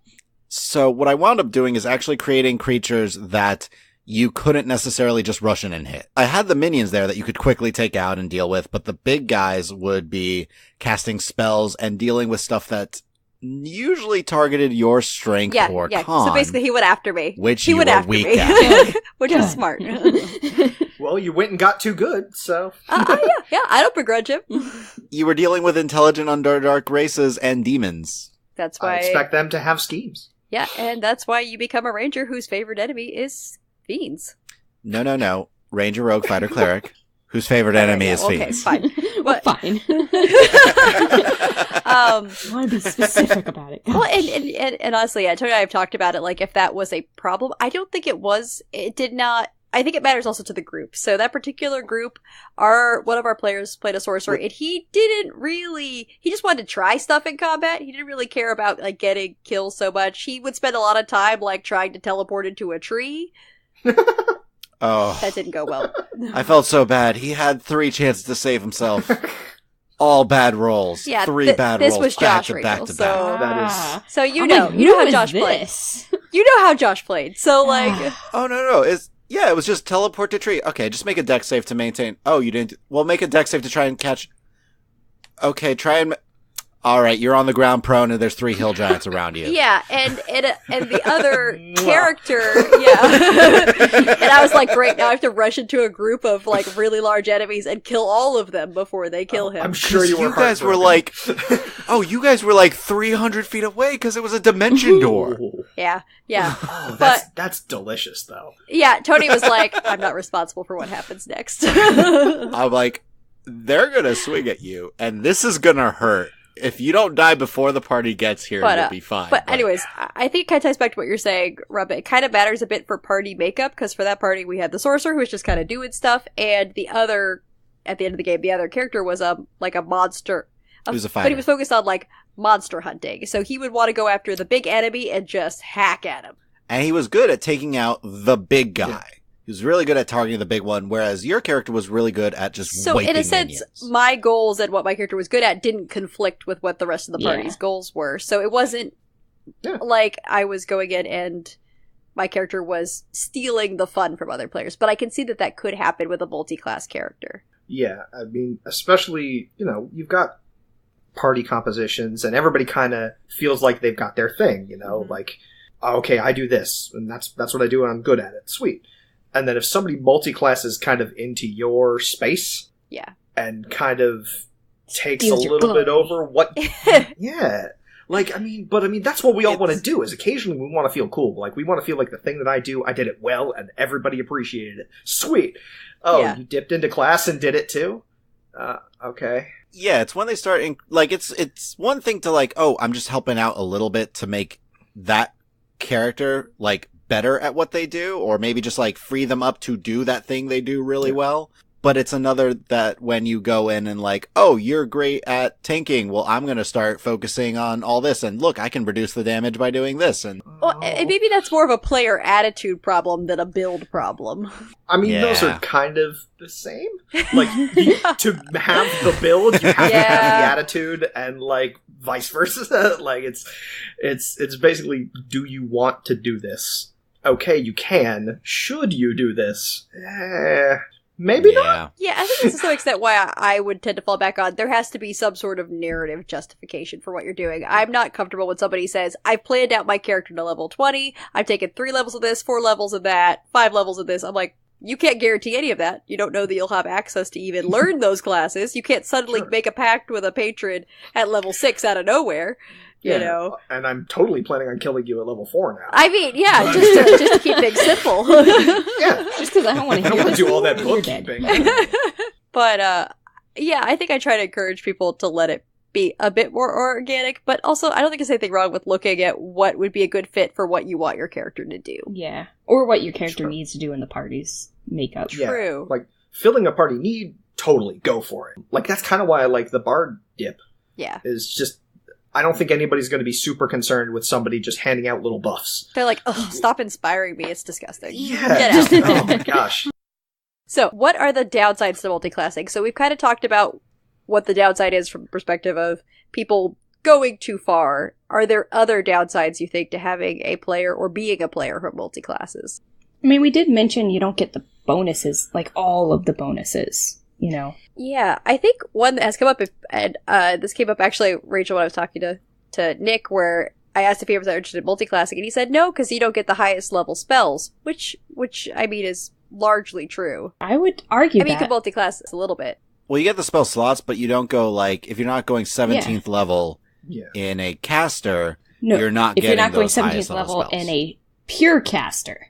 So what I wound up doing is actually creating creatures that you couldn't necessarily just rush in and hit. I had the minions there that you could quickly take out and deal with, but the big guys would be casting spells and dealing with stuff that usually targeted your strength or con. So basically he went after me. Which he you went were after weak me. at. Which is smart. Well, you went and got too good, so... yeah, I don't begrudge him. You were dealing with intelligent Underdark races and demons. That's why... I expect them to have schemes. Yeah, and that's why you become a ranger whose favorite enemy is fiends. No. Ranger, rogue, fighter, cleric. Whose favorite enemy is fiends. Okay, fine. Fine. I want to be specific about it. Gosh. Well, and honestly, Tony and I have talked about it, like, if that was a problem. I don't think it was. It did not. I think it matters also to the group. So that particular group, one of our players played a sorcerer, and he just wanted to try stuff in combat. He didn't really care about, like, getting kills so much. He would spend a lot of time, like, trying to teleport into a tree. Oh. That didn't go well. I felt so bad. He had 3 chances to save himself. All bad rolls. Yeah, 3 bad rolls. This was Josh back to so back. That is... So you know how Josh played. You know how Josh played. So, like... Oh, no. It was just teleport to tree. Okay, just make a dex save to maintain. Oh, you didn't... Well, make a dex save to try and catch... Okay, try and... Alright, you're on the ground prone and there's 3 hill giants around you. Yeah, and the other character, and I was like, great, now I have to rush into a group of, like, really large enemies and kill all of them before they kill him. I'm sure you guys were like... you guys were like 300 feet away because it was a dimension door. Yeah. Oh, that's delicious, though. Yeah, Tony was like, I'm not responsible for what happens next. I'm like, they're gonna swing at you, and this is gonna hurt. If you don't die before the party gets here, you'll be fine. But anyways, I think it kind of ties back to what you're saying, Rob. It kind of matters a bit for party makeup, because for that party we had the sorcerer who was just kind of doing stuff, and the other, at the end of the game, the other character was a monster. He was a fighter. But he was focused on, like, monster hunting. So he would want to go after the big enemy and just hack at him. And he was good at taking out the big guy. Yeah. He was really good at targeting the big one, whereas your character was really good at just wiping in a sense, minions. My goals and what my character was good at didn't conflict with what the rest of the party's goals were. So it wasn't like I was going in and my character was stealing the fun from other players. But I can see that could happen with a multi-class character. Yeah, I mean, especially, you've got party compositions and everybody kind of feels like they've got their thing, like, okay, I do this, and that's what I do and I'm good at it. Sweet. And then if somebody multi-classes kind of into your space, and kind of takes a little bit over what, that's what we all want to do. Is occasionally we want to feel cool, like we want to feel like the thing that I do, I did it well, and everybody appreciated it. Sweet. Oh, you dipped into class and did it too. Okay. Yeah, it's when they start it's one thing to like, oh, I'm just helping out a little bit to make that character like better at what they do, or maybe just like free them up to do that thing they do really well. But it's another that when you go in and like, oh, you're great at tanking, well, I'm going to start focusing on all this, and look, I can reduce the damage by doing this. And maybe that's more of a player attitude problem than a build problem. I mean, those are kind of the same. Like, to have the build, you have to have the attitude, and like vice versa. Like, it's basically, do you want to do this? Okay, you can. Should you do this? Maybe not. Yeah, I think that's to some extent why I would tend to fall back on, there has to be some sort of narrative justification for what you're doing. I'm not comfortable when somebody says, I've planned out my character to level 20, I've taken 3 levels of this, 4 levels of that, 5 levels of this. I'm like, you can't guarantee any of that. You don't know that you'll have access to even learn those classes. You can't suddenly make a pact with a patron at level 6 out of nowhere. You know? And I'm totally planning on killing you at level 4 now. I mean, yeah, just to keep things simple. Yeah. Just because I don't want to do all that bookkeeping. But, yeah, I think I try to encourage people to let it be a bit more organic, but also I don't think there's anything wrong with looking at what would be a good fit for what you want your character to do. Yeah. Or what your character needs to do in the party's makeup. True. Yeah. Like, filling a party need, totally, go for it. Like, that's kind of why I like the bard dip. Yeah. Is just, I don't think anybody's going to be super concerned with somebody just handing out little buffs. They're like, ugh, stop inspiring me, it's disgusting. Yeah. Get out. Oh my gosh. So, what are the downsides to multiclassing? So we've kind of talked about what the downside is from the perspective of people going too far. Are there other downsides, you think, to having a player or being a player who multiclasses? I mean, we did mention you don't get the bonuses, like all of the bonuses, you know? Yeah, I think one that has come up, and this came up actually, Rachel, when I was talking to Nick, where I asked if he was interested in multiclassing, and he said no, because you don't get the highest level spells, which I mean is largely true. I would argue that. I mean, you can multiclass a little bit. Well, you get the spell slots, but you don't go, like, if you're not going 17th level in a caster, you're not getting those highest level spells. In a pure caster.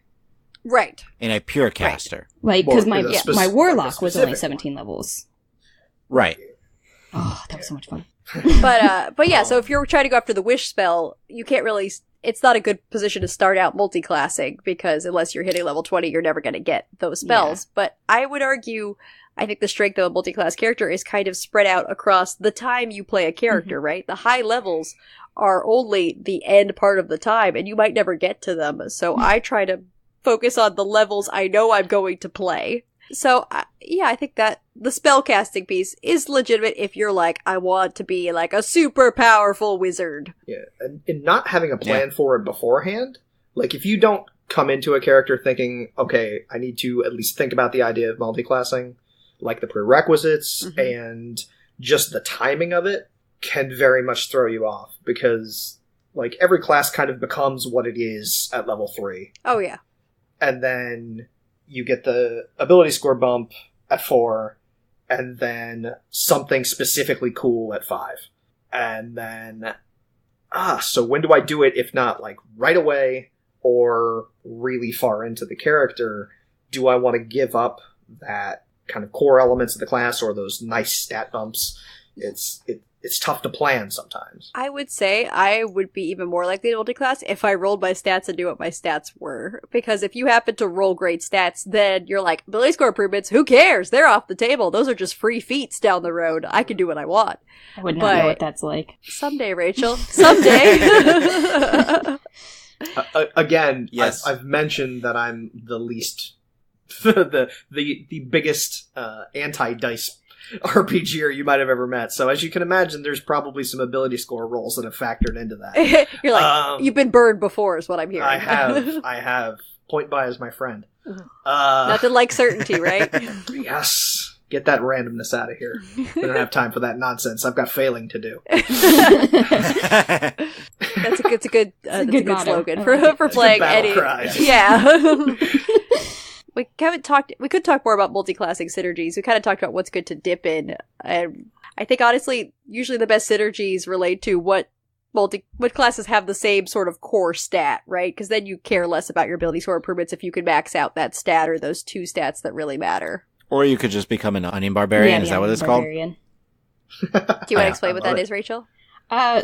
Right. In a pure caster. Like, because my warlock was only 17 levels. Right. Oh, that was so much fun. But yeah, so if you're trying to go after the wish spell, you can't really, it's not a good position to start out multiclassing, because unless you're hitting level 20, you're never going to get those spells. Yeah. But I would argue, I think the strength of a multiclass character is kind of spread out across the time you play a character, right? The high levels are only the end part of the time, and you might never get to them. So I try to focus on the levels I know I'm going to play. So, yeah, I think that the spellcasting piece is legitimate if you're like, I want to be like a super powerful wizard. Yeah, and not having a plan for it beforehand. Like, if you don't come into a character thinking, okay, I need to at least think about the idea of multiclassing, like the prerequisites and just the timing of it can very much throw you off, because, like, every class kind of becomes what it is at level 3. Oh, yeah. And then you get the ability score bump at 4, and then something specifically cool at 5. And then, so when do I do it if not, like, right away or really far into the character? Do I want to give up that kind of core elements of the class or those nice stat bumps? It's tough to plan sometimes. I would say I would be even more likely to multiclass if I rolled my stats and knew what my stats were. Because if you happen to roll great stats, then you're like, ability score improvements, who cares? They're off the table. Those are just free feats down the road. I can do what I want. I would not know what that's like. Someday, Rachel. Someday. Again, yes. I've mentioned that I'm the least, the biggest anti-dice RPGer you might have ever met. So as you can imagine, there's probably some ability score rolls that have factored into that. You're like, you've been burned before is what I'm hearing. I have. Point by is my friend. Nothing like certainty, right? Yes. Get that randomness out of here. I don't have time for that nonsense. I've got failing to do. That's a good slogan for playing any. Cries. Yeah. We could talk more about multi-classing synergies. We kind of talked about what's good to dip in. And I think, honestly, usually the best synergies relate to what classes have the same sort of core stat, right? Because then you care less about your ability score improvements if you can max out that stat or those 2 stats that really matter. Or you could just become an onion barbarian. Is that what it's called? Do you want to explain what that is, Rachel?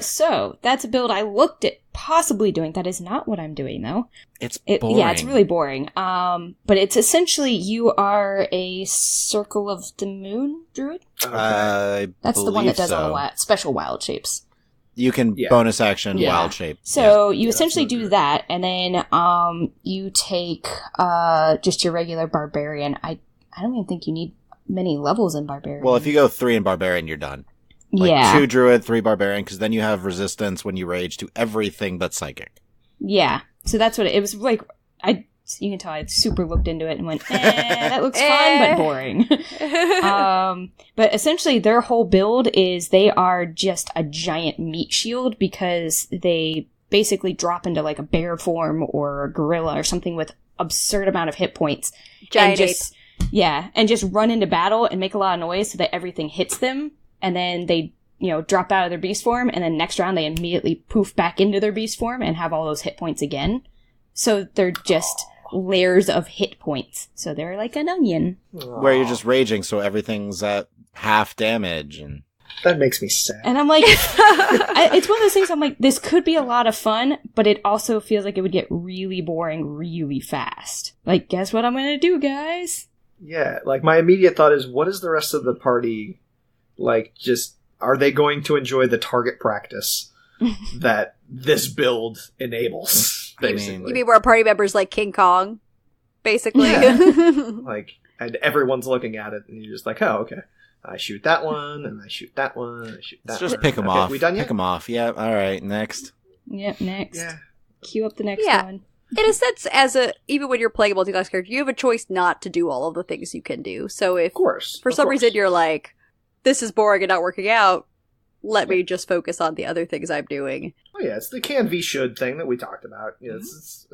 So that's a build I looked at possibly doing. That is not what I'm doing, though. It's boring. Yeah, it's really boring. But it's essentially you are a Circle of the Moon druid. That's the one that does all the special wild shapes. You can bonus action wild shape. So you essentially do that, and then you take just your regular barbarian. I don't even think you need many levels in barbarian. Well, if you go 3 in barbarian, you're done. Like 2 druid, 3 barbarian, because then you have resistance when you rage to everything but psychic. Yeah. So that's what it was like. You can tell I super looked into it and went, that looks fun, but boring. But essentially their whole build is they are just a giant meat shield, because they basically drop into like a bear form or a gorilla or something with absurd amount of hit points. Giant ape. Yeah, and just run into battle and make a lot of noise so that everything hits them. And then they drop out of their beast form, and then next round they immediately poof back into their beast form and have all those hit points again. So they're just layers of hit points. So they're like an onion. Where you're just raging, so everything's at half damage. And that makes me sad. And I'm like, it's one of those things I'm like, this could be a lot of fun, but it also feels like it would get really boring really fast. Like, guess what I'm going to do, guys? Yeah, like my immediate thought is, what is the rest of the party, like, just, are they going to enjoy the target practice that this build enables, basically? You mean where party members like King Kong, basically? Yeah. Like, and everyone's looking at it, and you're just like, oh, okay. I shoot that one, and I shoot that one, and I shoot that one. Let's just pick them off. We done yet? Pick them off. Yeah, all right, next. Yep, next. Yeah. Cue up the next one. In a sense, even when you're playing a multi-class character, you have a choice not to do all of the things you can do. So if, for some reason, you're like, this is boring and not working out, let me just focus on the other things I'm doing. Oh yeah, it's the can v should thing that we talked about. You know, it's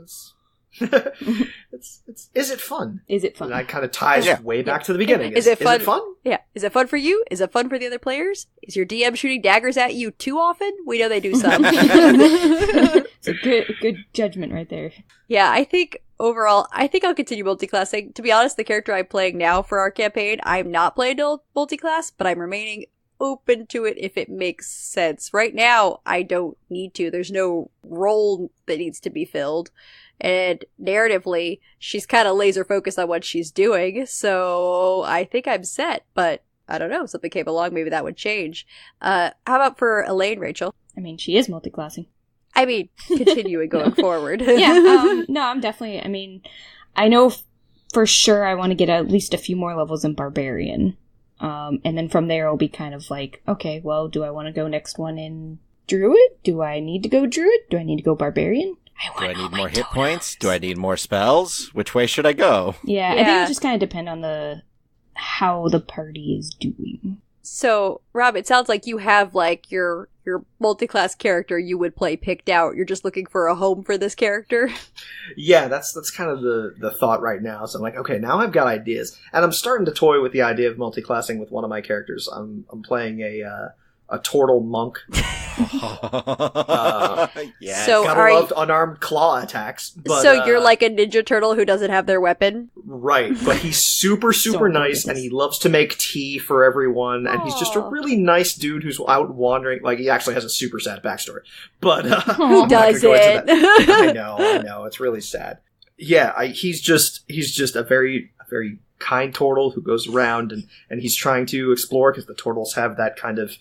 is it fun? Is it fun? And that kind of ties way back to the beginning. Is it fun? Is it fun? Yeah. Is it fun for you? Is it fun for the other players? Is your DM shooting daggers at you too often? We know they do some. It's a good judgment right there. Yeah, I think overall, I'll continue multiclassing. To be honest, the character I'm playing now for our campaign, I'm not playing multiclass, but I'm remaining open to it if it makes sense. Right now, I don't need to. There's no role that needs to be filled. And narratively, she's kind of laser focused on what she's doing, so I think I'm set, but I don't know, if something came along, maybe that would change. How about for Elaine, Rachel? I mean, she is multiclassing. I mean, continuing going forward. Yeah, no, I'm definitely, I know for sure I want to get at least a few more levels in Barbarian. And then from there it'll be kind of like, okay, well, do I want to go next one in Druid? Do I need to go Druid? Do I need to go Barbarian? Do I need more hit points? Do I need more spells? Which way should I go? Yeah, I think it just kind of depend on how the party is doing. So, Rob, it sounds like you have like your multi-class character you would play picked out. You're just looking for a home for this character. Yeah, that's kind of the thought right now. So I'm like, okay, now I've got ideas, and I'm starting to toy with the idea of multi-classing with one of my characters. I'm playing a turtle monk. Yeah. So gotta love unarmed claw attacks. But, so you're like a ninja turtle who doesn't have their weapon? Right, but he's super nice, and he loves to make tea for everyone, and he's just a really nice dude who's out wandering. Like, he actually has a super sad backstory. But who does it? I know, it's really sad. Yeah, he's just a very kind turtle who goes around, and he's trying to explore, because the turtles have that kind of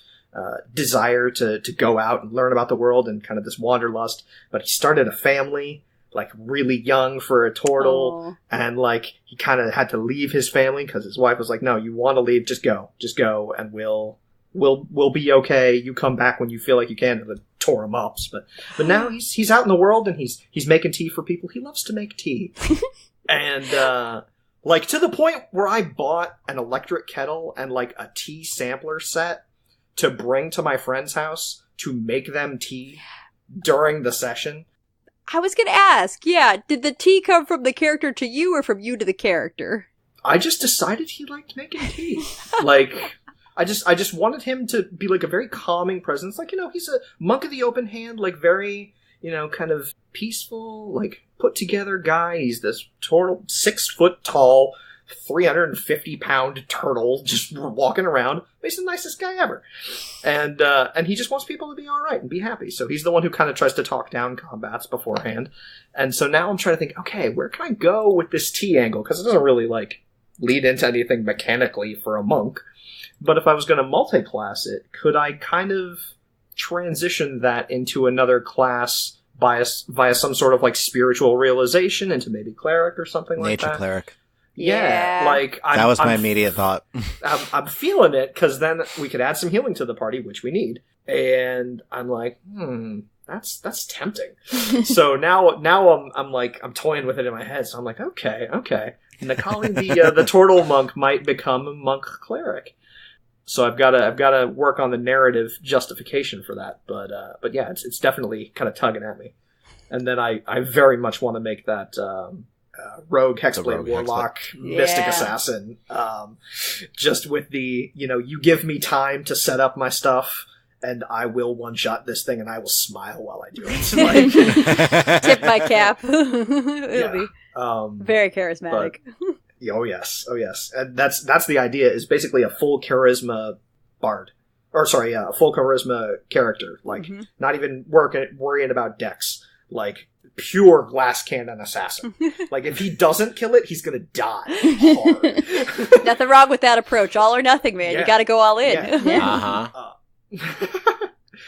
desire to go out and learn about the world, and kind of this wanderlust. But he started a family, like, really young for a turtle. Aww. And like, he kind of had to leave his family because his wife was like, no, you want to leave, just go, and we'll be okay. You come back when you feel like you can. And tore him up. But now he's out in the world, and he's making tea for people. He loves to make tea. And like, to the point where I bought an electric kettle and like a tea sampler set to bring to my friend's house to make them tea during the session. I was going to ask, did the tea come from the character to you or from you to the character? I just decided he liked making tea. Like, I just wanted him to be like a very calming presence. Like, he's a monk of the open hand, like very, kind of peaceful, like put together guy. He's this turtle, 6 foot tall, 350-pound turtle just walking around. He's the nicest guy ever. And he just wants people to be all right and be happy. So he's the one who kind of tries to talk down combats beforehand. And so now I'm trying to think, okay, where can I go with this T angle? Because it doesn't really, like, lead into anything mechanically for a monk. But if I was going to multi-class it, could I kind of transition that into another class via some sort of, like, spiritual realization into maybe cleric or something like that? Nature cleric. Yeah, like that was my immediate thought. I'm feeling it, because then we could add some healing to the party, which we need. And I'm like, that's tempting. So now I'm toying with it in my head. So I'm like, okay. Nakali, the turtle monk, might become a monk cleric. So I've got to work on the narrative justification for that. But yeah, it's definitely kind of tugging at me. And then I very much want to make that. Rogue Hexblade Warlock Mystic Assassin, just with the you give me time to set up my stuff, and I will one-shot this thing, and I will smile while I do it. Tip my cap. It'll be very charismatic. Oh yes. And that's the idea, is basically a full charisma bard. Or sorry, a full charisma character. Like, not even worrying about dex. Like, pure glass cannon assassin. Like, if he doesn't kill it, he's gonna die hard. Nothing wrong with that approach. All or nothing, man. You gotta go all in.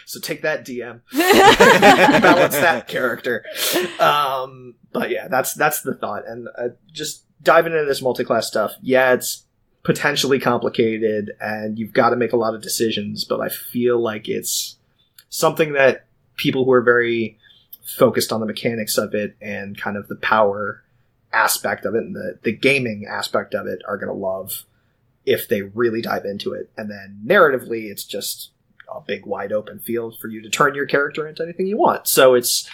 So take that, DM. Balance that character. But yeah, that's the thought. And just diving into this multi-class stuff, it's potentially complicated, and you've got to make a lot of decisions, but I feel like it's something that people who are very focused on the mechanics of it and kind of the power aspect of it and the gaming aspect of it are going to love if they really dive into it. And then narratively, it's just a big wide open field for you to turn your character into anything you want. So it's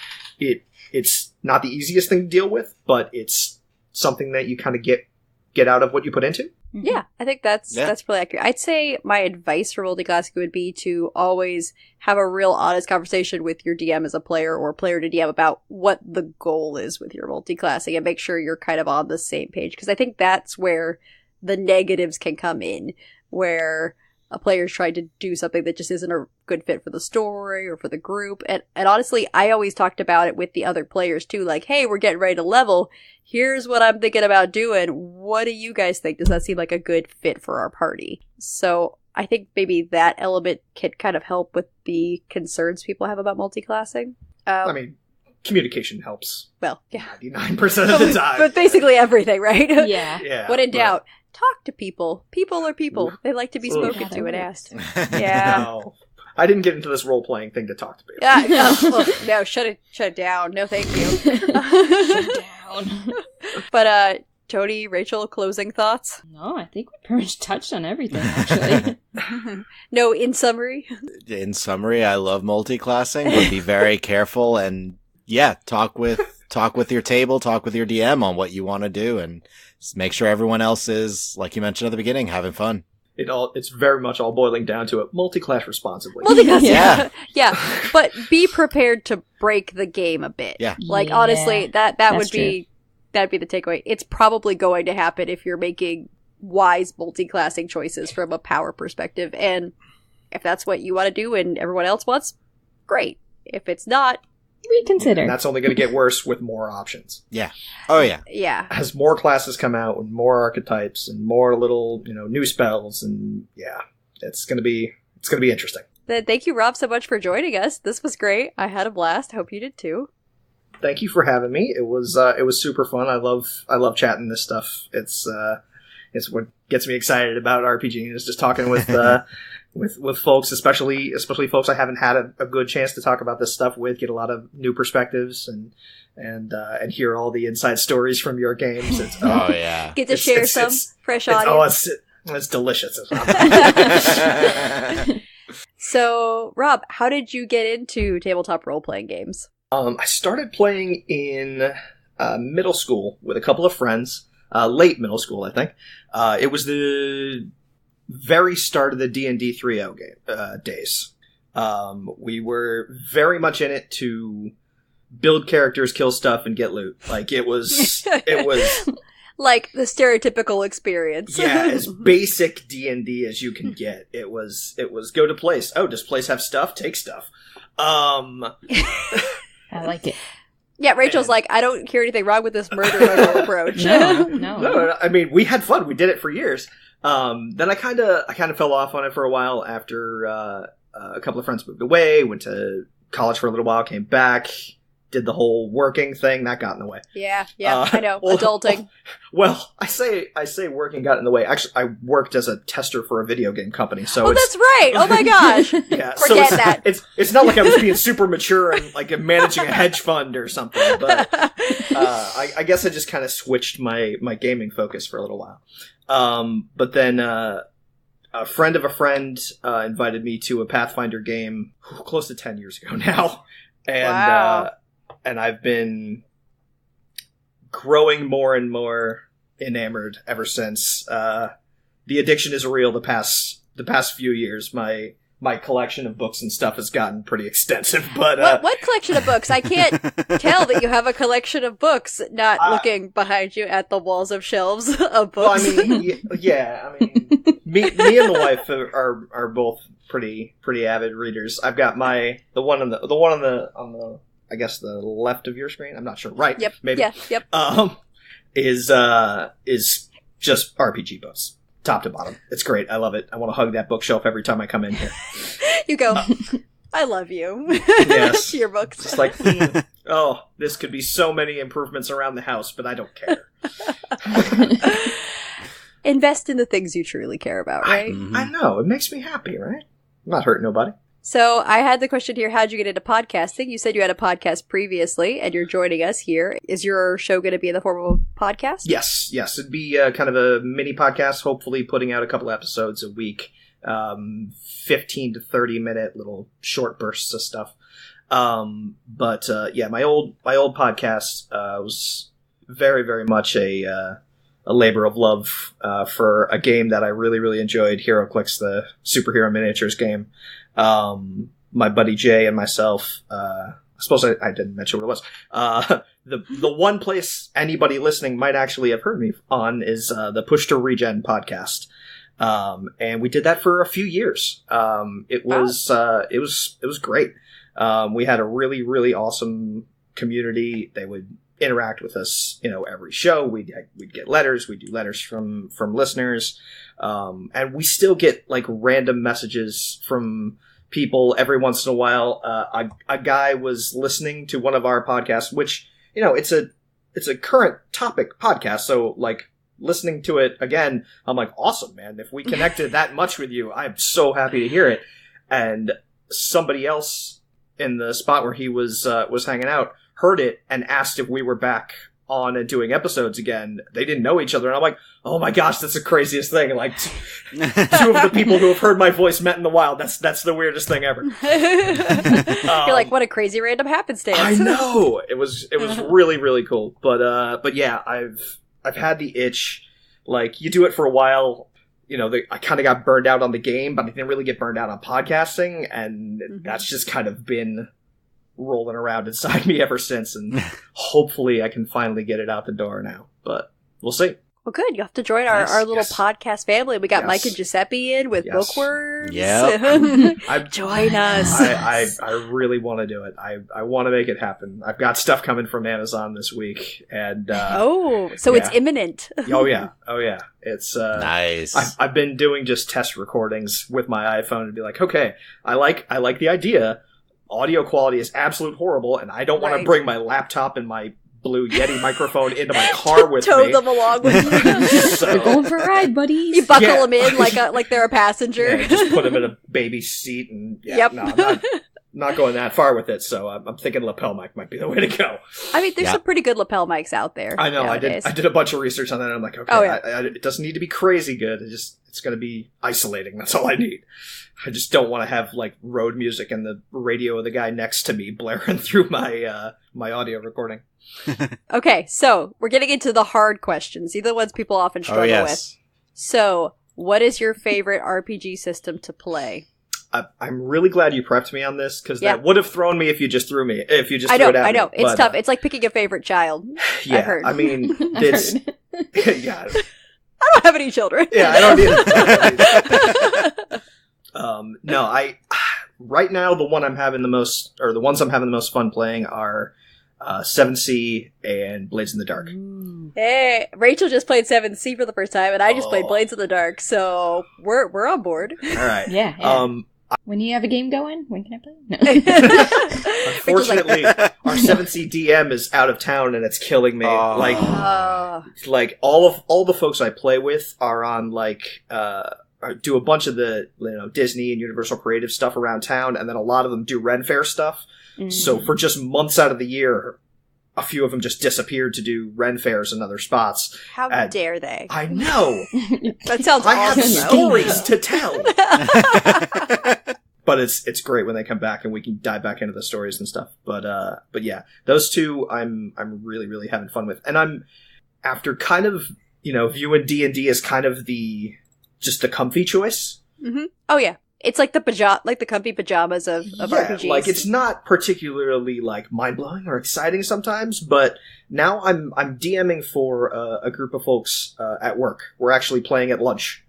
not the easiest thing to deal with, but it's something that you kind of get out of what you put into. Yeah, I think that's really accurate. I'd say my advice for multiclassing would be to always have a real honest conversation with your DM as a player or player to DM about what the goal is with your multiclassing, and make sure you're kind of on the same page. Because I think that's where the negatives can come in, where a player's trying to do something that just isn't a good fit for the story or for the group. And honestly, I always talked about it with the other players too. Like, hey, we're getting ready to level. Here's what I'm thinking about doing. What do you guys think? Does that seem like a good fit for our party? So I think maybe that element can kind of help with the concerns people have about multiclassing. I mean, communication helps. Well, yeah. 99% of the time. But basically everything, right? Yeah. When in doubt, talk to people. People are people. They like to be spoken to and asked. Yeah. No. I didn't get into this role-playing thing to talk to people. No, shut it down. No, thank you. Shut down. But, Tony, Rachel, closing thoughts? No, I think we pretty much touched on everything, actually. No, in summary? In summary, I love multiclassing, but be very careful and, talk with your table, talk with your DM on what you want to do, and just make sure everyone else is, like you mentioned at the beginning, having fun. It's very much all boiling down to it. Multiclass responsibly. Yeah. But be prepared to break the game a bit. Yeah. Like, honestly, that'd be the takeaway. It's probably going to happen if you're making wise multiclassing choices from a power perspective. And if that's what you want to do and everyone else wants, great. If it's not, reconsider. And that's only going to get worse with more options. Yeah. Oh, yeah. Yeah. As more classes come out and more archetypes and more little, new spells, and it's going to be interesting. Then thank you, Rob, so much for joining us. This was great. I had a blast. Hope you did too. Thank you for having me. It was super fun. I love chatting this stuff. It's what gets me excited about RPG, is just talking with with folks, especially folks I haven't had a good chance to talk about this stuff with, get a lot of new perspectives and hear all the inside stories from your games. Get to share some fresh audience. It's delicious. So, Rob, how did you get into tabletop role-playing games? I started playing in middle school with a couple of friends. Late middle school, I think. It was the very start of the D&D 3.0 game days. We were very much in it to build characters, kill stuff, and get loot. Like, it was like the stereotypical experience. Yeah, as basic D&D as you can get. It was go to place. Oh, does place have stuff? Take stuff. I like it. Yeah, Rachel's like, I don't hear anything wrong with this murder approach. No. I mean, we had fun. We did it for years. Then I kind of fell off on it for a while after a couple of friends moved away, went to college for a little while, came back, did the whole working thing. That got in the way. Yeah, I know. Adulting. Well, I say working got in the way. Actually, I worked as a tester for a video game company, so that's right. Oh my gosh. Yeah, forget that. It's not like I was being super mature and like managing a hedge fund or something. But I guess I just kind of switched my gaming focus for a little while. But then a friend of a friend invited me to a Pathfinder game close to 10 years ago now, and wow. And I've been growing more and more enamored ever since. The addiction is real. The past few years, my my collection of books and stuff has gotten pretty extensive. But what collection of books? I can't tell that you have a collection of books. Not looking behind you at the walls of shelves of books. Well, I mean, yeah. I mean, me and the wife are both pretty avid readers. I've got the one on the I guess the left of your screen. I'm not sure. Right? Yep. Maybe. Yeah. Yep. Is just RPG books. Top to bottom. It's great. I love it. I want to hug that bookshelf every time I come in here. You go, I love you. Yes. Your books. It's like, this could be so many improvements around the house, but I don't care. Invest in the things you truly care about, right? I know. It makes me happy, right? I'm not hurting nobody. So I had the question here, how'd you get into podcasting? You said you had a podcast previously, and you're joining us here. Is your show going to be in the form of a podcast? Yes. It'd be kind of a mini podcast, hopefully putting out a couple episodes a week, 15 to 30 minute little short bursts of stuff. But my old podcast was very, very much a labor of love for a game that I really, really enjoyed, HeroClix, the superhero miniatures game. My buddy Jay and myself, I suppose I didn't mention what it was. The one place anybody listening might actually have heard me on is the Push to Regen podcast. And we did that for a few years. It was great. We had a really, really awesome community. They would interact with us, every show. We'd get letters. We do letters from listeners. And we still get like random messages from people every once in a while. A guy was listening to one of our podcasts, which, it's a current topic podcast. So like listening to it again, I'm like, awesome, man. If we connected that much with you, I'm so happy to hear it. And somebody else in the spot where he was hanging out heard it and asked if we were back on and doing episodes again. They didn't know each other, and I'm like, oh my gosh, that's the craziest thing. Like, two of the people who have heard my voice met in the wild. That's the weirdest thing ever. You're like, what a crazy random happenstance. I know. It was really, really cool. But yeah, I've had the itch. Like, you do it for a while. I kind of got burned out on the game, but I didn't really get burned out on podcasting, and that's just kind of been rolling around inside me ever since, and hopefully I can finally get it out the door now, but we'll see. Well, good. You have to join our little podcast family. We got Mike and Giuseppe in with Bookworms. Yep. Join us. I really want to do it. I want to make it happen. I've got stuff coming from Amazon this week, and it's imminent. Oh yeah. It's nice. I've been doing just test recordings with my iPhone to be like, okay, I like the idea. Audio quality is absolute horrible, and I don't want to bring my laptop and my Blue Yeti microphone into my car with tow me. Them along with you. So, you're going for a ride, buddies. You buckle them in like they're a passenger. Yeah, just put them in a baby seat, and I'm not going that far with it. So I'm thinking lapel mic might be the way to go. I mean, there's some pretty good lapel mics out there. I know. Nowadays. I did a bunch of research on that, and I'm like, okay, it doesn't need to be crazy good. It's going to be isolating. That's all I need. I just don't want to have like road music and the radio of the guy next to me blaring through my my audio recording. Okay, so we're getting into the hard questions. These are the ones people often struggle with. So, what is your favorite RPG system to play? I'm really glad you prepped me on this, because that would have thrown me if you just threw me. If you just threw it at me. I know. It's tough. It's like picking a favorite child. Yeah, I've heard. I mean, it's yeah. I don't have any children. Yeah, I don't either. No, right now the ones I'm having the most fun playing are 7C and Blades in the Dark. Hey, Rachel just played 7C for the first time, and I just played Blades in the Dark, so we're on board. All right. Yeah. When you have a game going, when can I play? No. Unfortunately, our 7C DM is out of town, and it's killing me. Like all the folks I play with are on do a bunch of the Disney and Universal Creative stuff around town, and then a lot of them do Ren Fair stuff. So for just months out of the year, a few of them just disappeared to do Ren Fairs in other spots. How dare they? I know. That sounds awesome. I have stories to tell. But it's great when they come back and we can dive back into the stories and stuff. But yeah, those two I'm really, really having fun with. And I'm, after kind of, viewing D&D as kind of just the comfy choice. Mm-hmm. Oh yeah. It's like the comfy pajamas of RPGs. Like it's not particularly like mind blowing or exciting sometimes, but now I'm DMing for a group of folks at work. We're actually playing at lunch.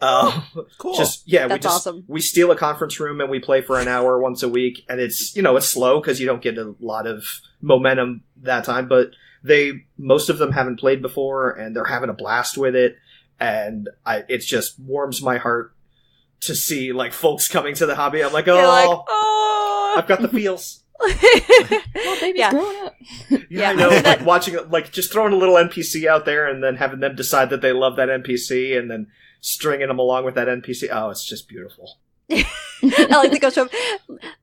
Cool. That's awesome. We steal a conference room and we play for an hour once a week, and it's it's slow because you don't get a lot of momentum that time, but most of them haven't played before and they're having a blast with it, and it just warms my heart to see like folks coming to the hobby. I'm like, oh, I've got the feels. Well, baby's growing up. Yeah, I know. Like watching, like just throwing a little NPC out there and then having them decide that they love that NPC and then stringing them along with that NPC. Oh, it's just beautiful. I like the ghost from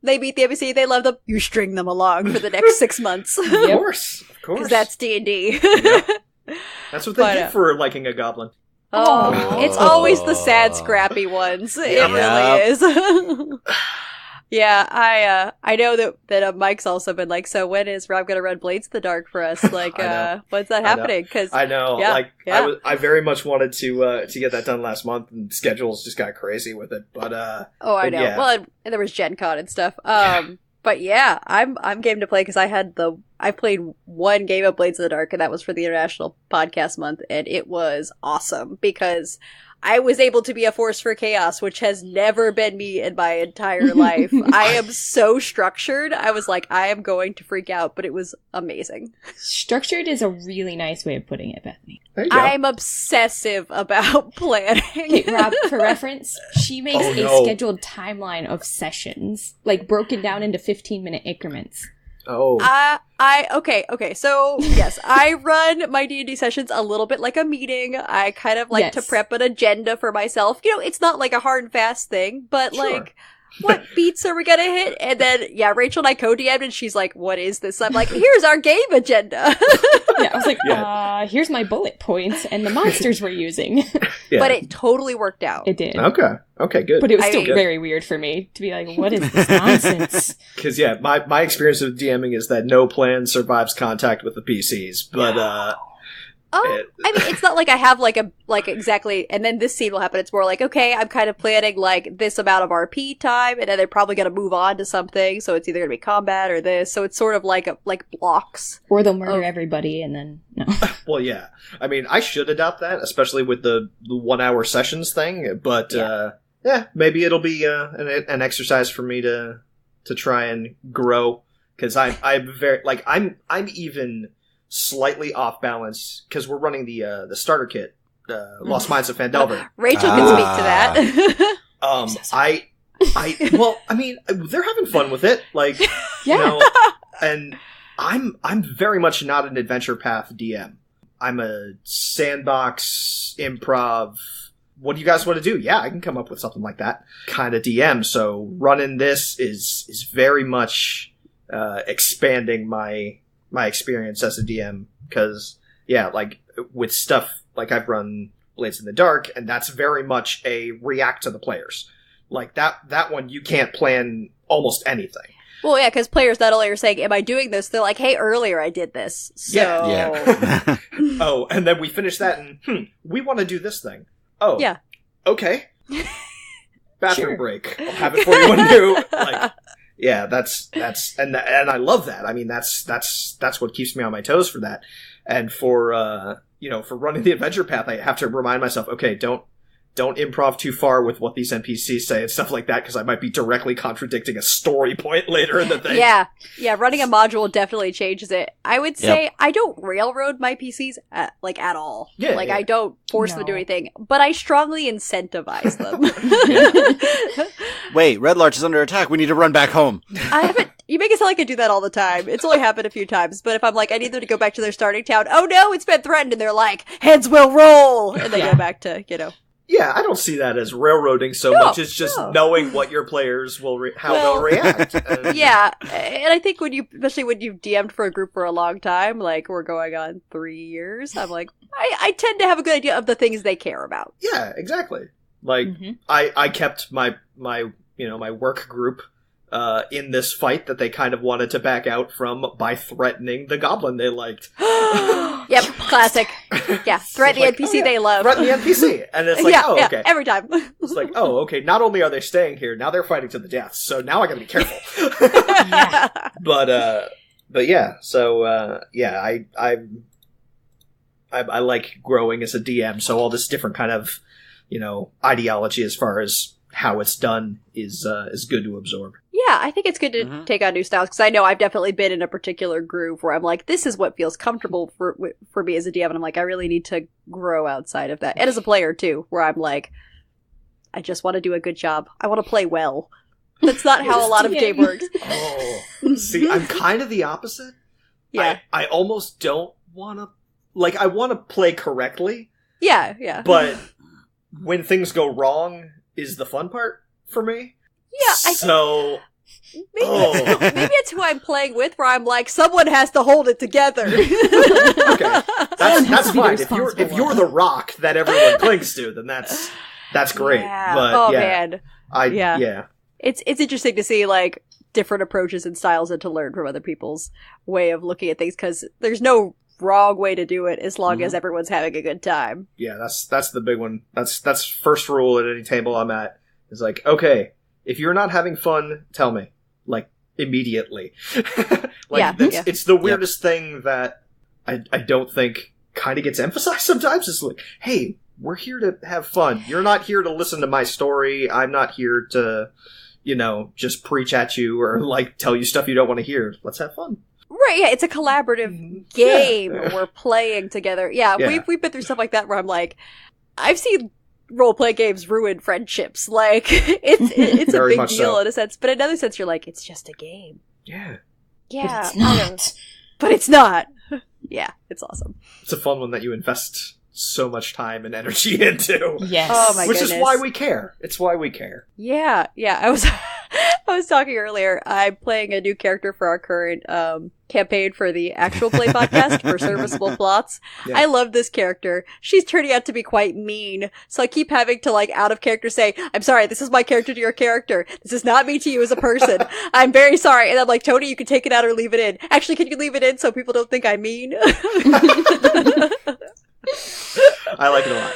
they meet the NPC, they love them, you string them along for the next 6 months. Of course. Because that's D&D. Yep. That's what they get for liking a goblin. Oh, it's always the sad, scrappy ones. It really is. Yeah, I know that Mike's also been like, so when is Rob gonna run Blades in the Dark for us? Like, when's that happening? Because I know, I very much wanted to get that done last month, and schedules just got crazy with it. But I know. Yeah. Well, and there was Gen Con and stuff. But yeah, I'm game to play because I played one game of Blades in the Dark, and that was for the International Podcast Month, and it was awesome because I was able to be a force for chaos, which has never been me in my entire life. I am so structured. I was like, I am going to freak out, but it was amazing. Structured is a really nice way of putting it, Bethany. I'm obsessive about planning. Okay, Rob, for reference, she makes a scheduled timeline of sessions, like broken down into 15-minute increments. Oh. Okay. So, yes, I run my D&D sessions a little bit like a meeting. I kind of like to prep an agenda for myself. It's not like a hard and fast thing, but like, what beats are we gonna hit? And then, Rachel and I co-DM'd, and she's like, what is this? I'm like, here's our game agenda. I was like, here's my bullet points and the monsters we're using. But it totally worked out. It did. Okay, good. But it was still very weird for me to be like, what is this nonsense? Because, my experience with DMing is that no plan survives contact with the PCs, but, I mean, it's not like I have exactly, and then this scene will happen. It's more like, okay, I'm kind of planning like this amount of RP time, and then they're probably going to move on to something, so it's either going to be combat or this, so it's sort of like blocks. Or they'll murder everybody, and then, no. Well, yeah. I mean, I should adopt that, especially with the 1 hour sessions thing, but, maybe it'll be an exercise for me to try and grow, because I'm very, like, I'm even slightly off balance because we're running the starter kit, Lost Minds of Phandelver. Rachel can speak to that. Well, I mean, they're having fun with it, like, and I'm very much not an adventure path DM. I'm a sandbox improv. What do you guys want to do? Yeah, I can come up with something like that kind of DM. So running this is very much expanding my experience as a DM, because like with stuff like I've run Blades in the Dark, and that's very much a react to the players. Like that one you can't plan almost anything. Well, yeah, because players not only are saying, "Am I doing this?" They're like, "Hey, earlier I did this." So Yeah. Oh, and then we finish that, and we want to do this thing. Oh, yeah. Okay. Bathroom break. I'll have it for you when you like. Yeah, that's and I love that. I mean, that's what keeps me on my toes for that. And for for running the adventure path, I have to remind myself, okay, don't improv too far with what these NPCs say and stuff like that, because I might be directly contradicting a story point later in the thing. Yeah, running a module definitely changes it. I would say I don't railroad my PCs at all. Yeah, I don't force them to do anything, but I strongly incentivize them. Wait, Red Larch is under attack. We need to run back home. I haven't. You make it sound like I do that all the time. It's only happened a few times, but if I'm like, I need them to go back to their starting town, oh no, it's been threatened, and they're like, heads will roll, and they go back to, Yeah, I don't see that as railroading so much as just knowing what your players will how they'll react. Yeah, and I think especially when you've DM'd for a group for a long time, like we're going on 3 years, I'm like, I tend to have a good idea of the things they care about. Yeah, exactly. Like I kept my work group in this fight that they kind of wanted to back out from by threatening the goblin they liked. Yep, classic. Yeah, threaten the NPC they love. Threaten the NPC. And it's like, okay. Every time. It's like, okay, not only are they staying here, now they're fighting to the death, so now I gotta be careful. But yeah, so, I like growing as a DM, so all this different kind of, ideology as far as how it's done is good to absorb. Yeah, I think it's good to take on new styles, because I know I've definitely been in a particular groove where I'm like, this is what feels comfortable for me as a DM, and I'm like, I really need to grow outside of that. And as a player, too, where I'm like, I just want to do a good job. I want to play well. That's not how a lot of game works. Oh, see, I'm kind of the opposite. Yeah. I almost don't want to, I want to play correctly. Yeah. But when things go wrong is the fun part for me. Yeah, maybe it's who I'm playing with, where I'm like, someone has to hold it together. Okay, that's fine. If you're the rock that everyone clings to, then that's great. Yeah. But, man, yeah. It's interesting to see different approaches and styles, and to learn from other people's way of looking at things, because there's no wrong way to do it as long as everyone's having a good time. Yeah, that's the big one. That's first rule at any table I'm at. Is like, okay, if you're not having fun, tell me, immediately. It's the weirdest thing that I don't think kind of gets emphasized sometimes. It's like, hey, we're here to have fun. You're not here to listen to my story. I'm not here to, just preach at you or tell you stuff you don't want to hear. Let's have fun. Right, yeah, it's a collaborative game. We're playing together. Yeah, we've been through stuff like that where I'm like, I've seen role-play games ruin friendships. It's a big deal in a sense. But in another sense, you're like, it's just a game. Yeah. Yeah. But it's not. But it's not. Yeah, it's awesome. It's a fun one that you invest so much time and energy into. Yes. Oh my goodness. Which is why we care. It's why we care. Yeah. I was talking earlier. I'm playing a new character for our current campaign for the actual play podcast for Serviceable Plots. Yeah. I love this character. She's turning out to be quite mean, so I keep having to out of character say, I'm sorry, this is my character to your character. This is not me to you as a person. I'm very sorry. And I'm like, Tony, you can take it out or leave it in. Actually, can you leave it in so people don't think I'm mean? I like it a lot.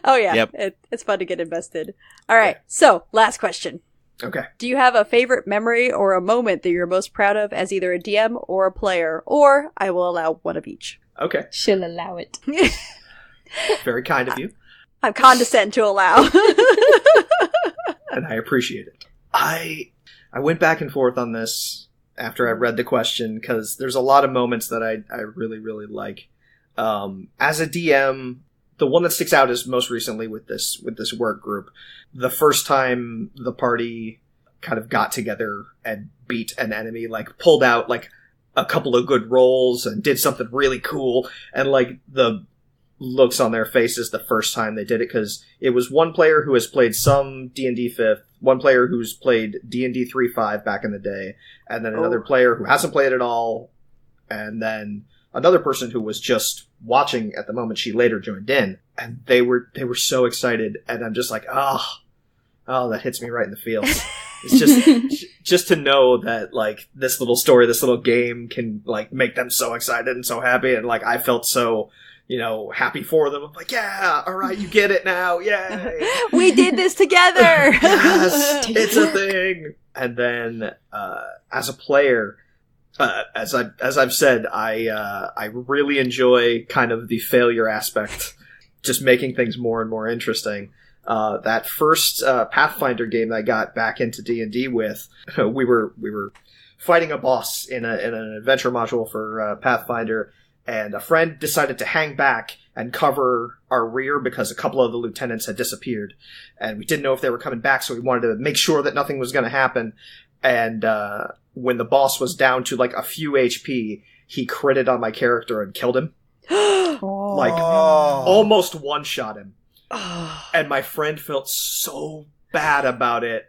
Oh yeah, yep. It's fun to get invested. All right, so last question. Okay. Do you have a favorite memory or a moment that you're most proud of as either a DM or a player? Or I will allow one of each. Okay. She'll allow it. Very kind of you. I'm condescending to allow. And I appreciate it. I went back and forth on this after I read the question, because there's a lot of moments that I really, really like. As a DM, the one that sticks out is most recently with this work group. The first time the party kind of got together and beat an enemy, pulled out a couple of good rolls and did something really cool, and the looks on their faces the first time they did it, because it was one player who has played some D&D 5th, one player who's played D&D 3.5 back in the day, and then another player who hasn't played at all, and then another person who was just watching at the moment she later joined in, and they were so excited, and I'm just like, oh, that hits me right in the feels. It's just to know that this little story, this little game can make them so excited and so happy, and I felt so happy for them. I'm like, yeah, all right, you get it now, yay! We did this together. Yes, it's a thing. And then as a player. As I've said, I really enjoy kind of the failure aspect, just making things more and more interesting. That first Pathfinder game that I got back into D&D with, we were fighting a boss in an adventure module for Pathfinder, and a friend decided to hang back and cover our rear because a couple of the lieutenants had disappeared, and we didn't know if they were coming back, so we wanted to make sure that nothing was going to happen. And when the boss was down to a few HP, he critted on my character and killed him. Almost one-shot him. And my friend felt so bad about it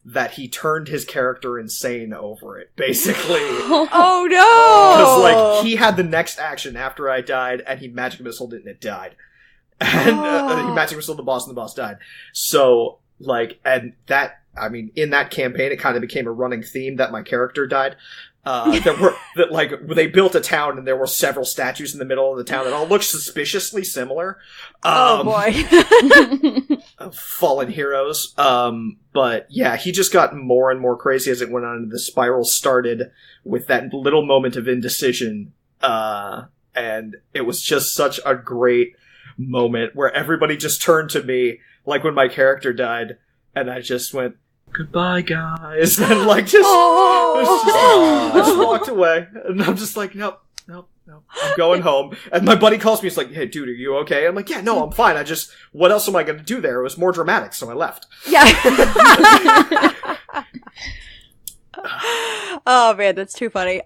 that he turned his character insane over it, basically. Oh no! Because he had the next action after I died, and he magic missiled it, and it died. And he magic missiled the boss, and the boss died. So and that I mean, in that campaign, it kind of became a running theme that my character died. They built a town and there were several statues in the middle of the town that all looked suspiciously similar. Oh boy. Fallen heroes. But yeah, he just got more and more crazy as it went on. The spiral started with that little moment of indecision. And it was just such a great moment where everybody just turned to me, like when my character died, and I just went, "Goodbye, guys," and like just walked away, and I'm just like, nope, I'm going home. And my buddy calls me, he's like, "Hey, dude, are you okay?" I'm like, "Yeah, no, I'm fine. What else am I going to do there?" It was more dramatic, so I left. Yeah. Oh man, that's too funny.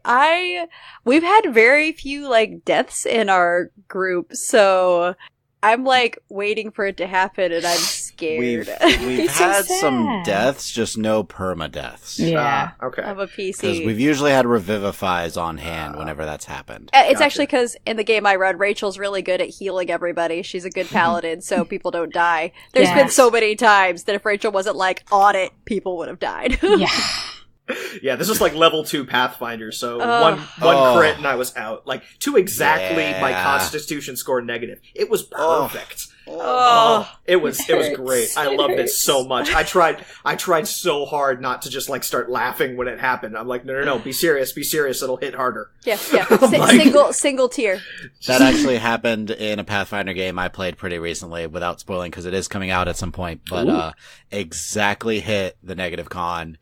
We've had very few like deaths in our group, so I'm like waiting for it to happen, and I'm scared. We've had some deaths, just no perma-deaths. Yeah. Okay. Of a PC. Because we've usually had revivifies on hand whenever that's happened. It's actually because in the game I run, Rachel's really good at healing everybody. She's a good paladin, so people don't die. There's been so many times that if Rachel wasn't like on it, people would have died. Yeah. Yeah, this is like level 2 Pathfinder, so one crit and I was out. Like, to exactly my constitution score negative. It was perfect. It was great. I loved it so much. I tried so hard not to just like start laughing when it happened. I'm like, no, be serious, it'll hit harder. Yeah. Single tier. That actually happened in a Pathfinder game I played pretty recently, without spoiling, because it is coming out at some point, but exactly hit the negative con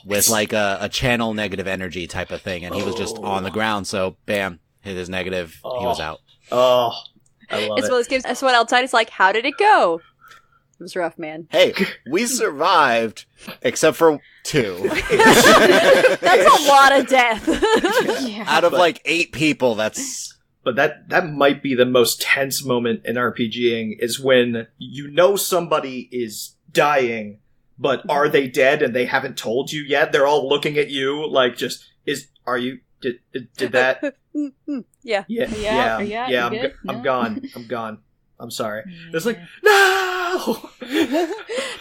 with like a channel negative energy type of thing, and he was just on the ground, so bam, hit his negative, he was out. I love it's one of those games. Someone outside is like, "How did it go?" It was rough, man. Hey, we survived, except for 2. That's a lot of death. Out of like 8 people, that's... But that might be the most tense moment in RPGing, is when you know somebody is dying, but are they dead and they haven't told you yet? They're all looking at you like, did that? Yeah. I'm gone. I'm sorry. It's like, no!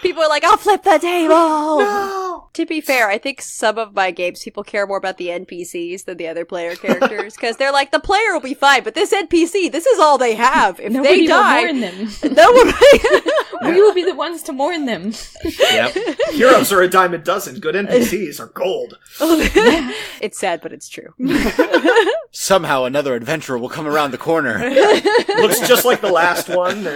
People are like, "I'll flip the table!" No! To be fair, I think some of my games, people care more about the NPCs than the other player characters, because they're like, the player will be fine, but this NPC, this is all they have. If Nobody they die, will mourn them. Nobody. We will be the ones to mourn them. Yep. Heroes are a dime a dozen. Good NPCs are gold. It's sad, but it's true. Somehow another adventurer will come around the corner. Looks just like the last one.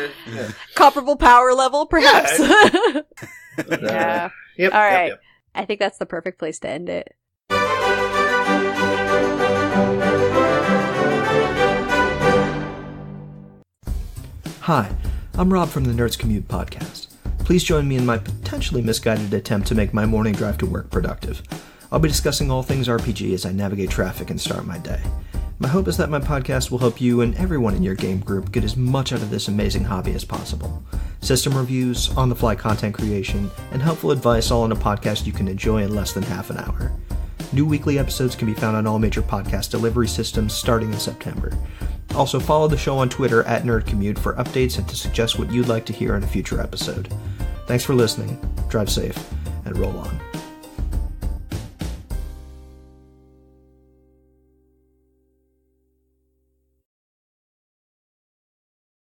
Comparable power level, perhaps. Yeah. Yep. All right. Yep. I think that's the perfect place to end it. Hi, I'm Rob from the Nerds Commute podcast. Please join me in my potentially misguided attempt to make my morning drive to work productive. I'll be discussing all things RPG as I navigate traffic and start my day. My hope is that my podcast will help you and everyone in your game group get as much out of this amazing hobby as possible. System reviews, on-the-fly content creation, and helpful advice all in a podcast you can enjoy in less than half an hour. New weekly episodes can be found on all major podcast delivery systems starting in September. Also, follow the show on Twitter at NerdCommute for updates and to suggest what you'd like to hear in a future episode. Thanks for listening, drive safe, and roll on.